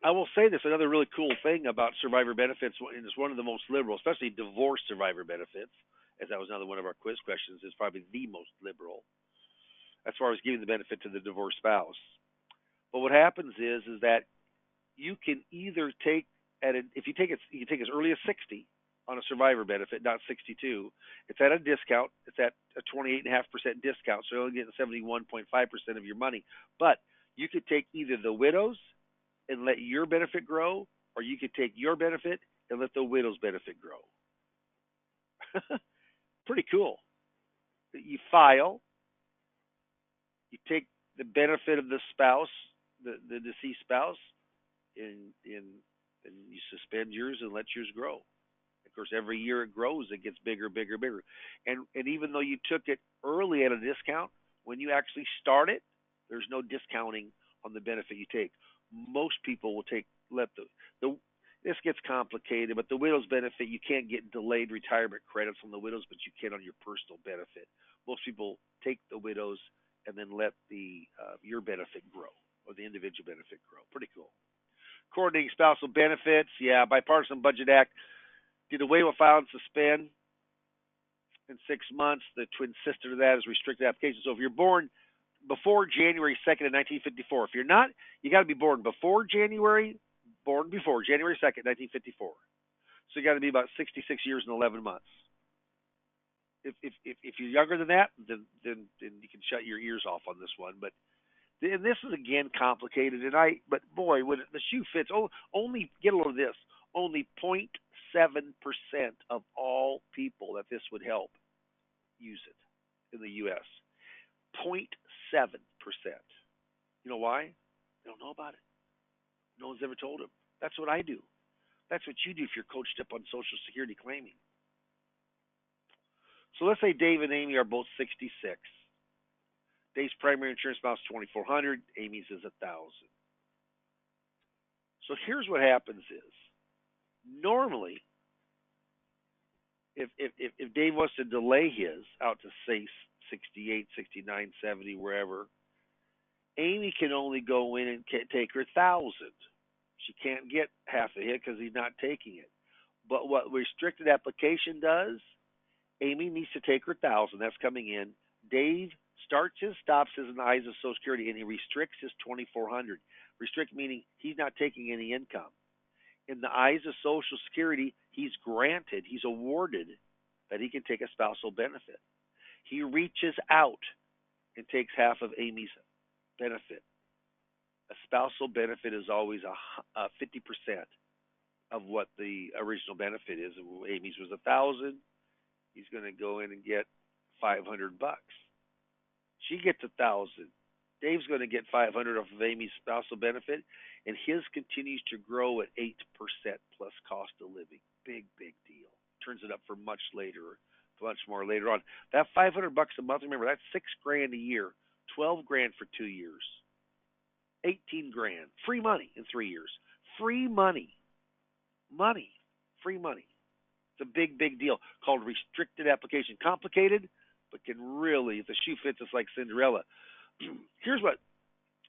I will say this, another really cool thing about survivor benefits, and it's one of the most liberal, especially divorce survivor benefits, as that was another one of our quiz questions, is probably the most liberal as far as giving the benefit to the divorced spouse. But what happens is that you can either take if you take it, you can take as early as 60 on a survivor benefit, not 62. It's at a discount. It's at a 28.5% discount, so you're only getting 71.5% of your money. But you could take either the widow's and let your benefit grow, or you could take your benefit and let the widow's benefit grow. Pretty cool. You file, you take the benefit of the spouse, the deceased spouse, and you suspend yours and let yours grow. Of course, every year it grows, it gets bigger, bigger, bigger. And even though you took it early at a discount, when you actually start it, there's no discounting on the benefit you take. Most people will this gets complicated, but the widow's benefit, you can't get delayed retirement credits on the widow's, but you can on your personal benefit. Most people take the widow's and then let your benefit grow, or the individual benefit grow. Pretty cool. Coordinating spousal benefits, Bipartisan Budget Act did away with file and suspend in 6 months. The twin sister to that is restricted application. So if you're born before January 2nd of 1954, if you're not, you got to be born before January 2nd, 1954. So you got to be about 66 years and 11 months. If you're younger than that, then you can shut your ears off on this one. And this is again complicated, but boy, when the shoe fits, only get a load of this. Only 0.7% of all people that this would help use it in the U.S. 0.7%. You know why? They don't know about it. No one's ever told them. That's what I do. That's what you do if you're coached up on Social Security claiming. So let's say Dave and Amy are both 66. Dave's primary insurance amount is 2,400. Amy's is 1,000. So here's what happens is normally if Dave wants to delay his out to say 68, 69, 70, wherever, Amy can only go in and take her 1,000. She can't get half a hit because he's not taking it. But what restricted application does, Amy needs to take her 1,000. That's coming in. Dave starts his, stops his in the eyes of Social Security, and he restricts his 2,400. Restrict meaning he's not taking any income. In the eyes of Social Security, he's granted, he's awarded that he can take a spousal benefit. He reaches out and takes half of Amy's benefit. A spousal benefit is always 50% of what the original benefit is. Amy's was 1,000. He's going to go in and get $500. She gets 1,000. Dave's going to get 500 off of Amy's spousal benefit, and his continues to grow at 8% plus cost of living. Big deal. Turns it up for much more later on. That $500 a month. Remember, that's $6,000 a year, $12,000 for 2 years, $18,000. Free money in 3 years. Free money. Free money. It's a big deal. Called restricted application. Complicated, but can really, if the shoe fits, it's like Cinderella. Here's what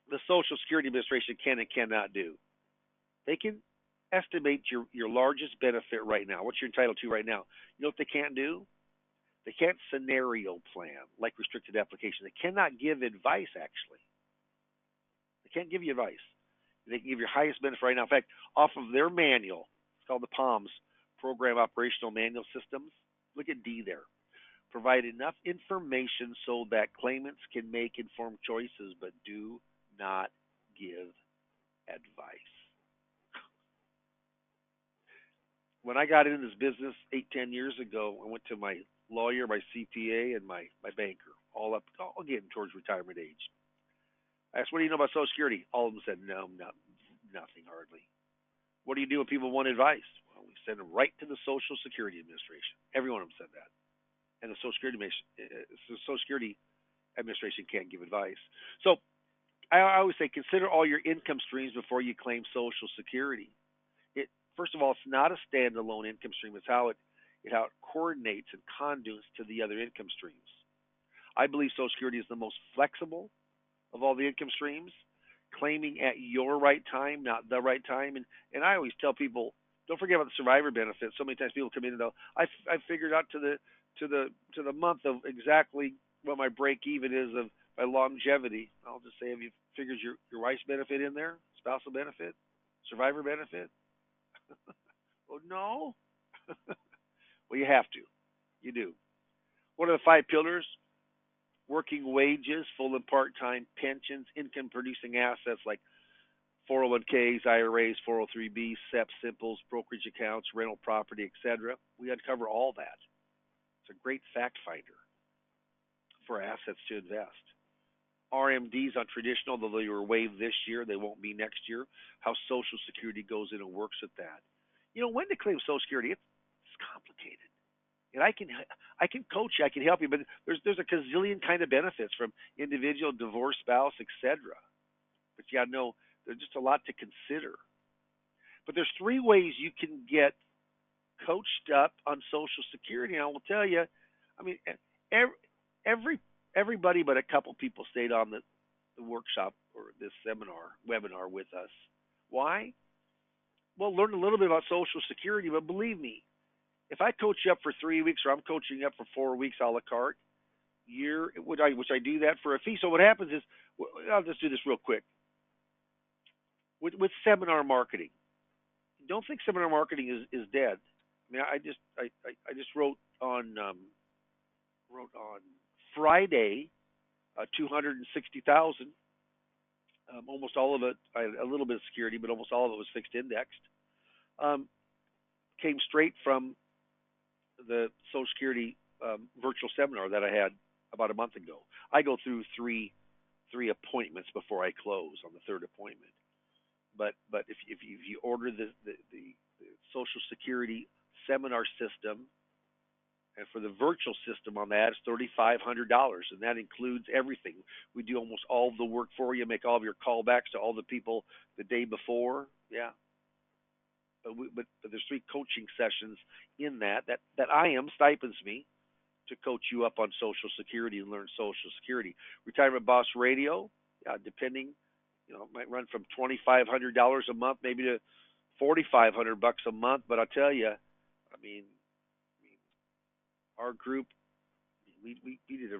the Social Security Administration can and cannot do. They can estimate your largest benefit right now, what you're entitled to right now. You know what they can't do? They can't scenario plan like restricted application. They cannot give advice, actually. They can't give you advice. They can give your highest benefit right now. In fact, off of their manual, it's called the POMS, Program Operational Manual Systems. Look at D there. Provide enough information so that claimants can make informed choices, but do not give advice. When I got into this business 8-10 years ago, I went to my lawyer, my CPA, and my banker, all getting towards retirement age. I asked, what do you know about Social Security? All of them said, no, nothing hardly. What do you do when people want advice? Well, we send them right to the Social Security Administration. Every one of them said that. And the Social Security Administration can't give advice. So I always say consider all your income streams before you claim Social Security. First of all, it's not a standalone income stream. It's how it coordinates and conduits to the other income streams. I believe Social Security is the most flexible of all the income streams, claiming at your right time, not the right time. And I always tell people, don't forget about the survivor benefit. So many times people come in and go, I figured out to the month of exactly what my break even is of my longevity. I'll just say, have you figured your wife's benefit in there? Spousal benefit? Survivor benefit? Oh, no? Well, you have to. You do. What are the 5 pillars? Working wages, full and part-time pensions, income-producing assets like 401ks, IRAs, 403bs, SEP, simples, brokerage accounts, rental property, etc. We uncover all that. It's a great fact finder for assets to invest. RMDs on traditional, though they were waived this year, they won't be next year. How Social Security goes in and works with that. You know, when to claim Social Security, it's complicated. And I can coach you, I can help you, but there's a gazillion kind of benefits from individual, divorce, spouse, etc. But you gotta know there's just a lot to consider. But there's 3 ways you can get coached up on Social Security. And I will tell you, I mean, everybody but a couple people stayed on the workshop or this webinar with us. Why? Well, learn a little bit about Social Security, but believe me, if I coach you up for 3 weeks or I'm coaching you up for 4 weeks a la carte, which I do that for a fee. So what happens is, I'll just do this real quick. With seminar marketing, don't think seminar marketing is dead. I mean, I just wrote on Friday, 260,000. Almost all of it, I had a little bit of security, but almost all of it was fixed indexed. Came straight from the Social Security virtual seminar that I had about a month ago. I go through three appointments before I close on the third appointment. But if you order the Social Security seminar system, and for the virtual system on that, it's $3,500, and that includes everything. We do almost all of the work for you, make all of your callbacks to all the people the day before. Yeah, but there's 3 coaching sessions in that IAMS stipends me to coach you up on Social Security and learn Social Security. Retirement Boss Radio, depending, it might run from $2,500 a month, maybe to $4,500 a month. But I'll tell you, I mean, our group, we did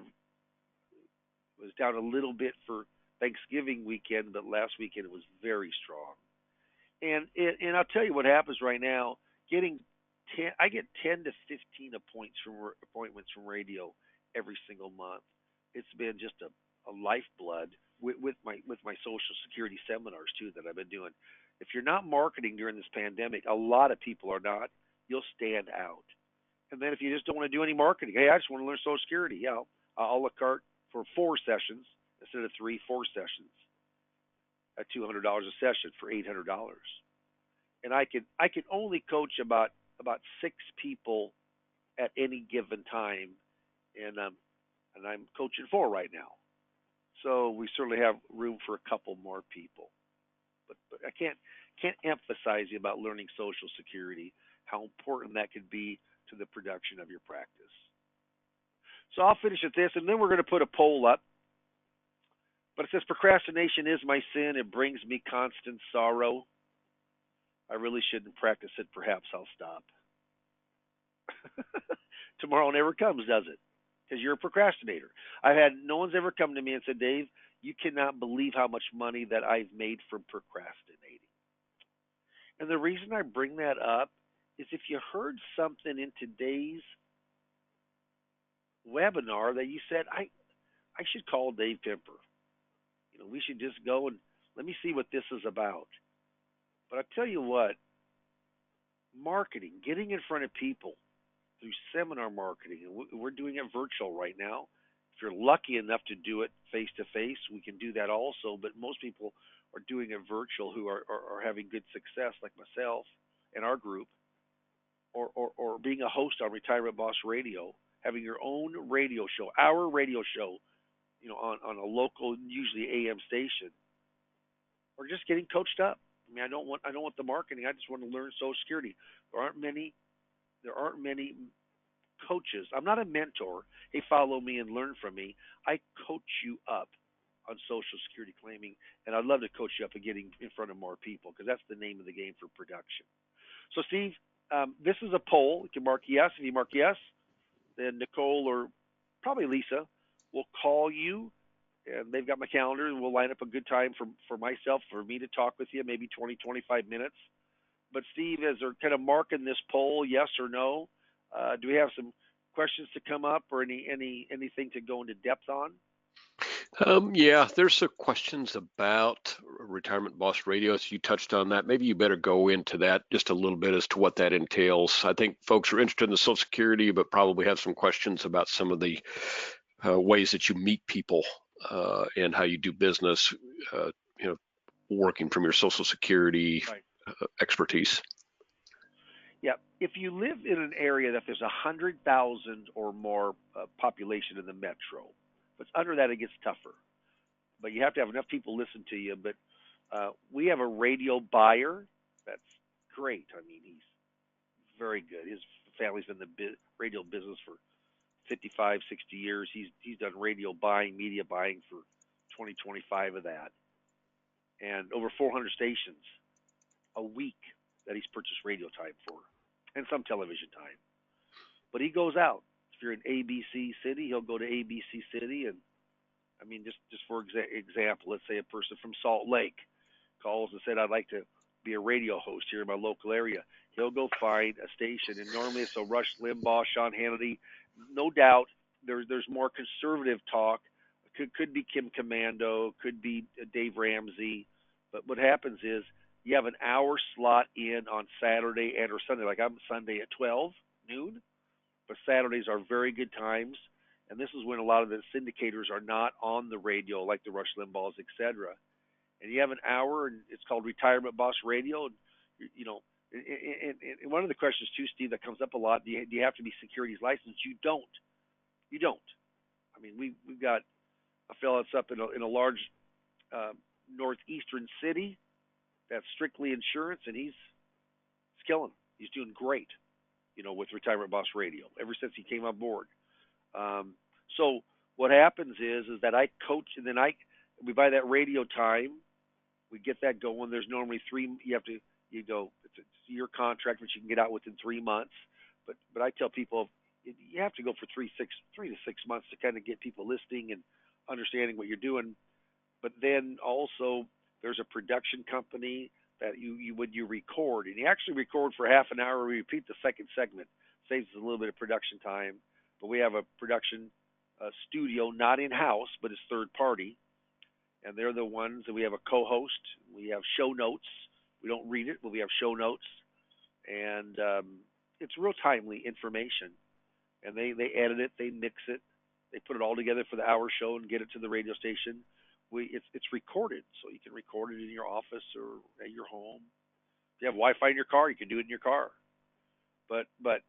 was down a little bit for Thanksgiving weekend, but last weekend it was very strong. And I'll tell you what happens right now. I get 10 to 15 appointments from radio every single month. It's been just a lifeblood with my Social Security seminars too that I've been doing. If you're not marketing during this pandemic, a lot of people are not. You'll stand out. And then if you just don't want to do any marketing, hey, I just want to learn Social Security, I'll la carte for 4 sessions instead of 3, 4 sessions at $200 a session for $800. And I can only coach about 6 people at any given time, and I'm coaching 4 right now. So we certainly have room for a couple more people. But I can't emphasize about learning Social Security, how important that could be to the production of your practice. So I'll finish at this, and then we're going to put a poll up. But it says, procrastination is my sin. It brings me constant sorrow. I really shouldn't practice it. Perhaps I'll stop. Tomorrow never comes, does it? Because you're a procrastinator. No one's ever come to me and said, Dave, you cannot believe how much money that I've made from procrastinating. And the reason I bring that up is if you heard something in today's webinar that you said, I should call Dave Pimper. We should just go and let me see what this is about. But I tell you what, marketing, getting in front of people through seminar marketing, and we're doing it virtual right now. If you're lucky enough to do it face-to-face, we can do that also, but most people are doing it virtual who are having good success, like myself and our group, or being a host on Retirement Boss Radio, having your own radio show, our radio show, on a local, usually AM station, or just getting coached up. I mean, I don't want the marketing. I just want to learn Social Security. There aren't many coaches. I'm not a mentor. Hey, follow me and learn from me. I coach you up on Social Security claiming, and I'd love to coach you up and getting in front of more people, because that's the name of the game for production. So, Steve, this is a poll. You can mark yes. If you mark yes, then Nicole or probably Lisa will call you, and they've got my calendar, and we'll line up a good time for myself, for me to talk with you, maybe 20, 25 minutes. But, Steve, as they're kind of marking this poll, yes or no, do we have some questions to come up, or anything to go into depth on? Yeah, there's some questions about Retirement Boss Radio. So you touched on that. Maybe you better go into that just a little bit as to what that entails. I think folks are interested in the Social Security, but probably have some questions about some of the ways that you meet people and how you do business, working from your Social Security expertise. Yeah, if you live in an area that there's 100,000 or more population in the metro, if it's under that, it gets tougher. But you have to have enough people listen to you. But we have a radio buyer that's great. I mean, he's very good. His family's been in the radio business for 55, 60 years. He's done radio buying, media buying for 20, 25 of that. And over 400 stations a week that he's purchased radio time for, and some television time. But he goes out. If you're in ABC City, he'll go to ABC City, and I mean, just for example, let's say a person from Salt Lake calls and said, I'd like to be a radio host here in my local area. He'll go find a station, and normally it's a Rush Limbaugh, Sean Hannity. No doubt there's more conservative talk. Could be Kim Commando, could be Dave Ramsey. But what happens is you have an hour slot in on Saturday and or Sunday. Like I'm Sunday at 12 noon. but Saturdays are very good times. And this is when a lot of the syndicators are not on the radio, like the Rush Limbaughs, etc. And you have an hour, and it's called Retirement Boss Radio. And, you know, and one of the questions too, Steve, that comes up a lot: do you have to be securities licensed? You don't. You don't. I mean, we've got a fellow that's up in a large northeastern city that's strictly insurance, and he's killing. He's doing great, you know, with Retirement Boss Radio ever since he came on board. So what happens is that I coach, and then we buy that radio time, we get that going. There's normally you go, it's a year contract, which you can get out within 3 months. But I tell people you have to go for 3 to 6 months to kind of get people listening and understanding what you're doing. But then also there's a production company that you record, and you actually record for half an hour. We repeat the second segment, saves us a little bit of production time. But we have a production studio, not in house, but it's third party, and they're the ones that we have a co-host. We have show notes. We don't read it, but we have show notes, and it's real timely information. And they edit it, they mix it, they put it all together for the hour show and get it to the radio station. It's recorded, so you can record it in your office or at your home. If you have Wi-Fi in your car, you can do it in your car. But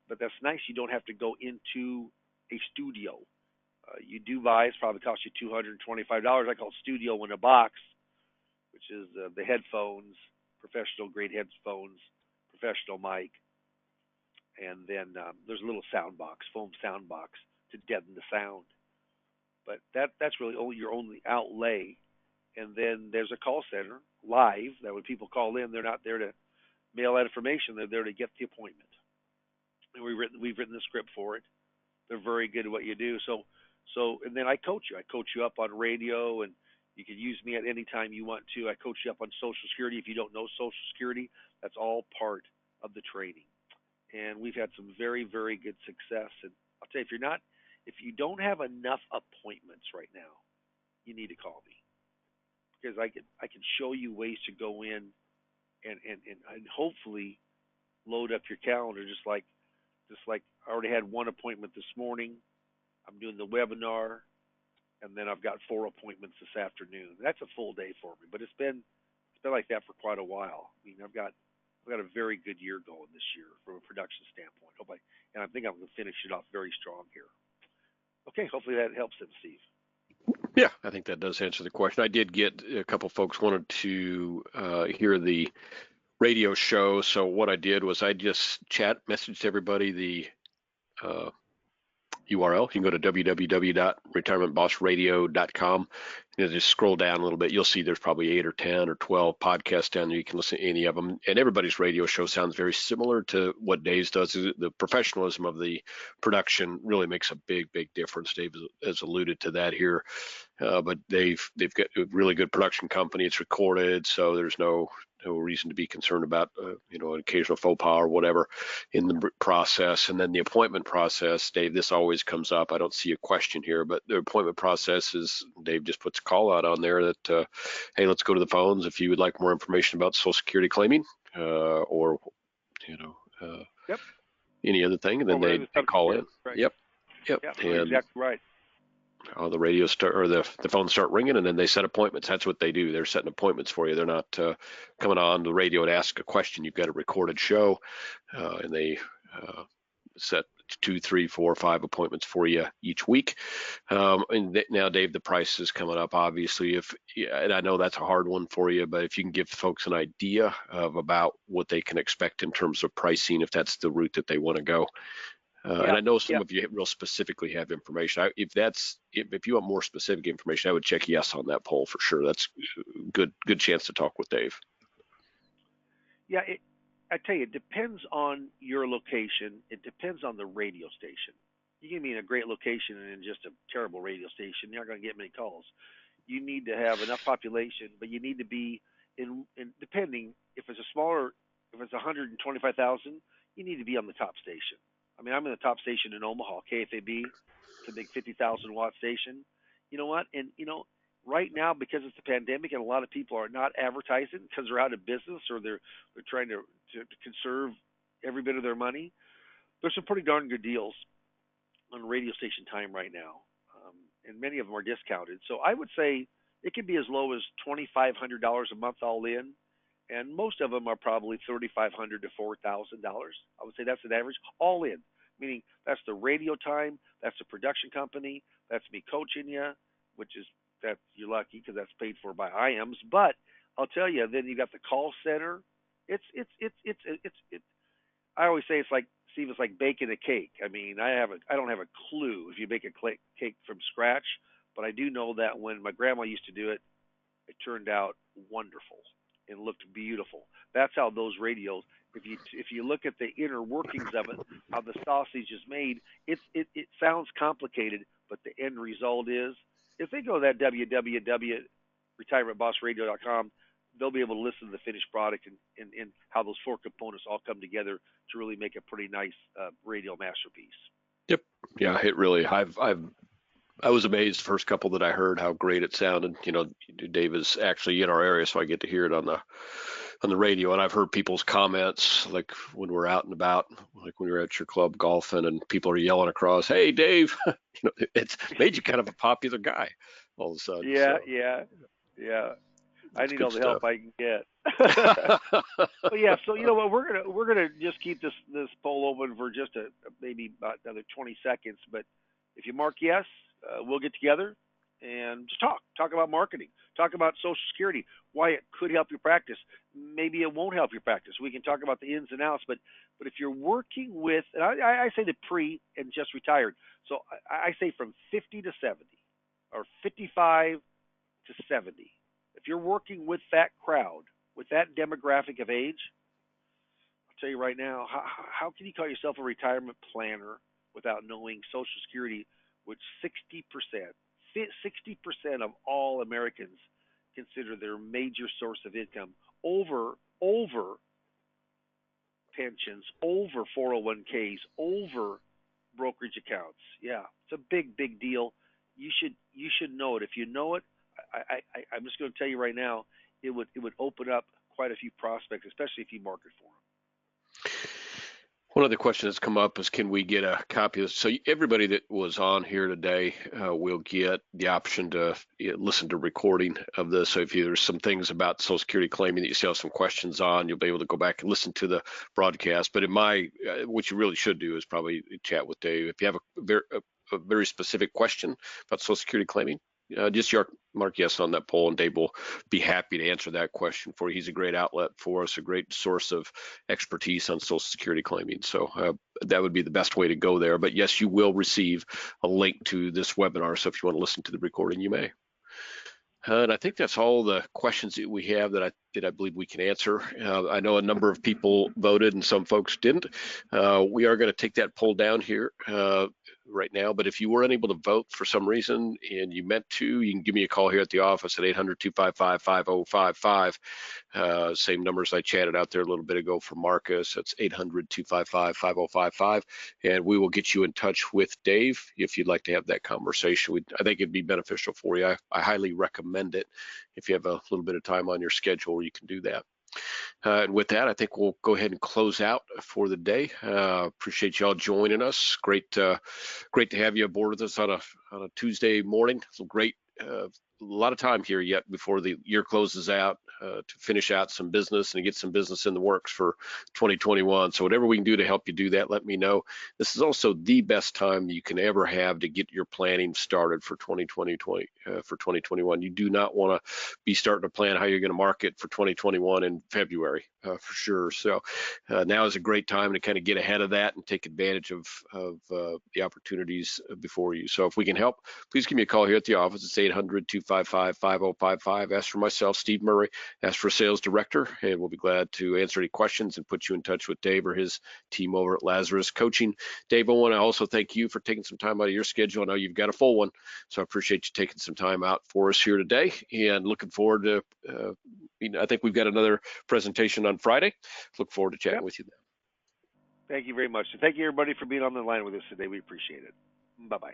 that's nice. You don't have to go into a studio. You do buy, it's probably cost you $225. I call studio in a box, which is the headphones, professional grade headphones, professional mic, and then there's a little sound box, foam sound box to deaden the sound. But that's really your only outlay. And then there's a call center live that when people call in, they're not there to mail that information. They're there to get the appointment. And we've written the script for it. They're very good at what you do. So and then I coach you. I coach you up on radio, and you can use me at any time you want to. I coach you up on Social Security. If you don't know Social Security, that's all part of the training. And we've had some very, very good success. And I'll tell you, if you don't have enough appointments right now, you need to call me, because I can show you ways to go in and hopefully load up your calendar, just like I already had one appointment this morning. I'm doing the webinar, and then I've got 4 appointments this afternoon. That's a full day for me, but it's been like that for quite a while. I mean, I've got a very good year going this year from a production standpoint. And I think I'm going to finish it off very strong here. Okay, hopefully that helps them, Steve. Yeah, I think that does answer the question. I did get a couple folks wanted to hear the radio show, so what I did was I just messaged everybody the URL. You can go to www.retirementbossradio.com and just scroll down a little bit. You'll see there's probably 8 or 10 or 12 podcasts down there. You can listen to any of them. And everybody's radio show sounds very similar to what Dave's does. The professionalism of the production really makes a big, big difference. Dave has alluded to that here. But they've got a really good production company. It's recorded, so there's no reason to be concerned about an occasional faux pas or whatever in the process. And then the appointment process, Dave, this always comes up. I don't see a question here, but the appointment process is Dave just puts a call out on there that hey, let's go to the phones if you would like more information about Social Security claiming or Yep. any other thing, and then they call in. Right. Yep. And exactly right. The radio the phones start ringing, and then they set appointments. That's what they do. They're setting appointments for you. They're not coming on the radio and ask a question. You've got a recorded show, and they set 2, 3, 4, 5 appointments for you each week. Now, Dave, the price is coming up, obviously. And I know that's a hard one for you, but if you can give folks an idea of about what they can expect in terms of pricing, if that's the route that they want to go. And I know some of you real specifically have information. If you want more specific information, I would check yes on that poll for sure. That's good chance to talk with Dave. Yeah, I tell you, it depends on your location. It depends on the radio station. You can be in a great location and in just a terrible radio station. You're not going to get many calls. You need to have enough population, but you need to be in depending if it's 125,000, you need to be on the top station. I mean, I'm in the top station in Omaha, KFAB. It's a big 50,000 watt station. You know what? And right now, because it's a pandemic and a lot of people are not advertising because they're out of business or they're trying to conserve every bit of their money, there's some pretty darn good deals. on radio station time right now, and many of them are discounted. So I would say it could be as low as $2,500 a month all in, and most of them are probably $3,500 to $4,000. I would say that's an average all in, meaning that's the radio time, that's the production company, that's me coaching you, which is that you're lucky because that's paid for by IAMS. But I'll tell you, then you got the call center. It's. I always say it's like Steve, it's like baking a cake. I mean, I don't have a clue if you bake a cake from scratch, but I do know that when my grandma used to do it, it turned out wonderful and looked beautiful. That's how those radios. If you look at the inner workings of it, how the sausage is made, it sounds complicated, but the end result is if they go to that www.retirementbossradio.com, they'll be able to listen to the finished product and how those four components all come together to really make a pretty nice radio masterpiece. Yep. Yeah, it really. I was amazed the first couple that I heard how great it sounded. You know, Dave is actually in our area, so I get to hear it on the radio. And I've heard people's comments, like when we're out and about, like when we were at your club golfing, and people are yelling across, "Hey, Dave!" You know, it's made you kind of a popular guy all of a sudden. Yeah, So yeah. I that's need good all the help stuff. I can get. But yeah, so you know what, we're gonna just keep this poll open for just maybe about another 20 seconds. But if you mark yes, we'll get together and just talk about marketing, talk about Social Security, why it could help your practice. Maybe it won't help your practice. We can talk about the ins and outs. But if you're working with, and I say the pre and just retired, so I say from 50 to 70 or 55 to 70. If you're working with that crowd, with that demographic of age, I'll tell you right now, how can you call yourself a retirement planner without knowing Social Security, which 60% of all Americans consider their major source of income over pensions, over 401ks, over brokerage accounts. Yeah, it's a big deal. You should know it. If you know it, I'm just going to tell you right now, it would open up quite a few prospects, especially if you market for them. One other question that's come up is, can we get a copy of this? So everybody that was on here today will get the option to listen to recording of this. So if there's some things about Social Security claiming that you still have some questions on, you'll be able to go back and listen to the broadcast. But what you really should do is probably chat with Dave. If you have a very specific question about Social Security claiming, just mark yes on that poll, and Dave will be happy to answer that question for you. He's a great outlet for us, a great source of expertise on Social Security claiming. So that would be the best way to go there. But yes, you will receive a link to this webinar. So if you want to listen to the recording, you may. And I think that's all the questions that we have that I believe we can answer. I know a number of people voted and some folks didn't. We are going to take that poll down here right now, but if you were unable to vote for some reason and you meant to, you can give me a call here at the office at 800-255-5055. Same numbers I chatted out there a little bit ago for Marcus. That's 800-255-5055, and we will get you in touch with Dave if you'd like to have that conversation. I think it'd be beneficial for you. I highly recommend it if you have a little bit of time on your schedule, you can do that. And with that, I think we'll go ahead and close out for the day. Appreciate y'all joining us. Great to have you aboard with us on a Tuesday morning. Some great, a lot of time here yet before the year closes out to finish out some business and get some business in the works for 2021. So whatever we can do to help you do that, let me know. This is also the best time you can ever have to get your planning started for 2021. You do not want to be starting to plan how you're going to market for 2021 in February for sure. So now is a great time to kind of get ahead of that and take advantage of the opportunities before you. So if we can help, please give me a call here at the office. It's 800-255-5055. Ask for myself, Steve Murray. Ask for a sales director, and we'll be glad to answer any questions and put you in touch with Dave or his team over at Lazarus Coaching. Dave, I want to also thank you for taking some time out of your schedule. I know you've got a full one, so I appreciate you taking some time out for us here today, and looking forward to, I think we've got another presentation on Friday. Look forward to chatting with you then. Thank you very much. And thank you, everybody, for being on the line with us today. We appreciate it. Bye-bye.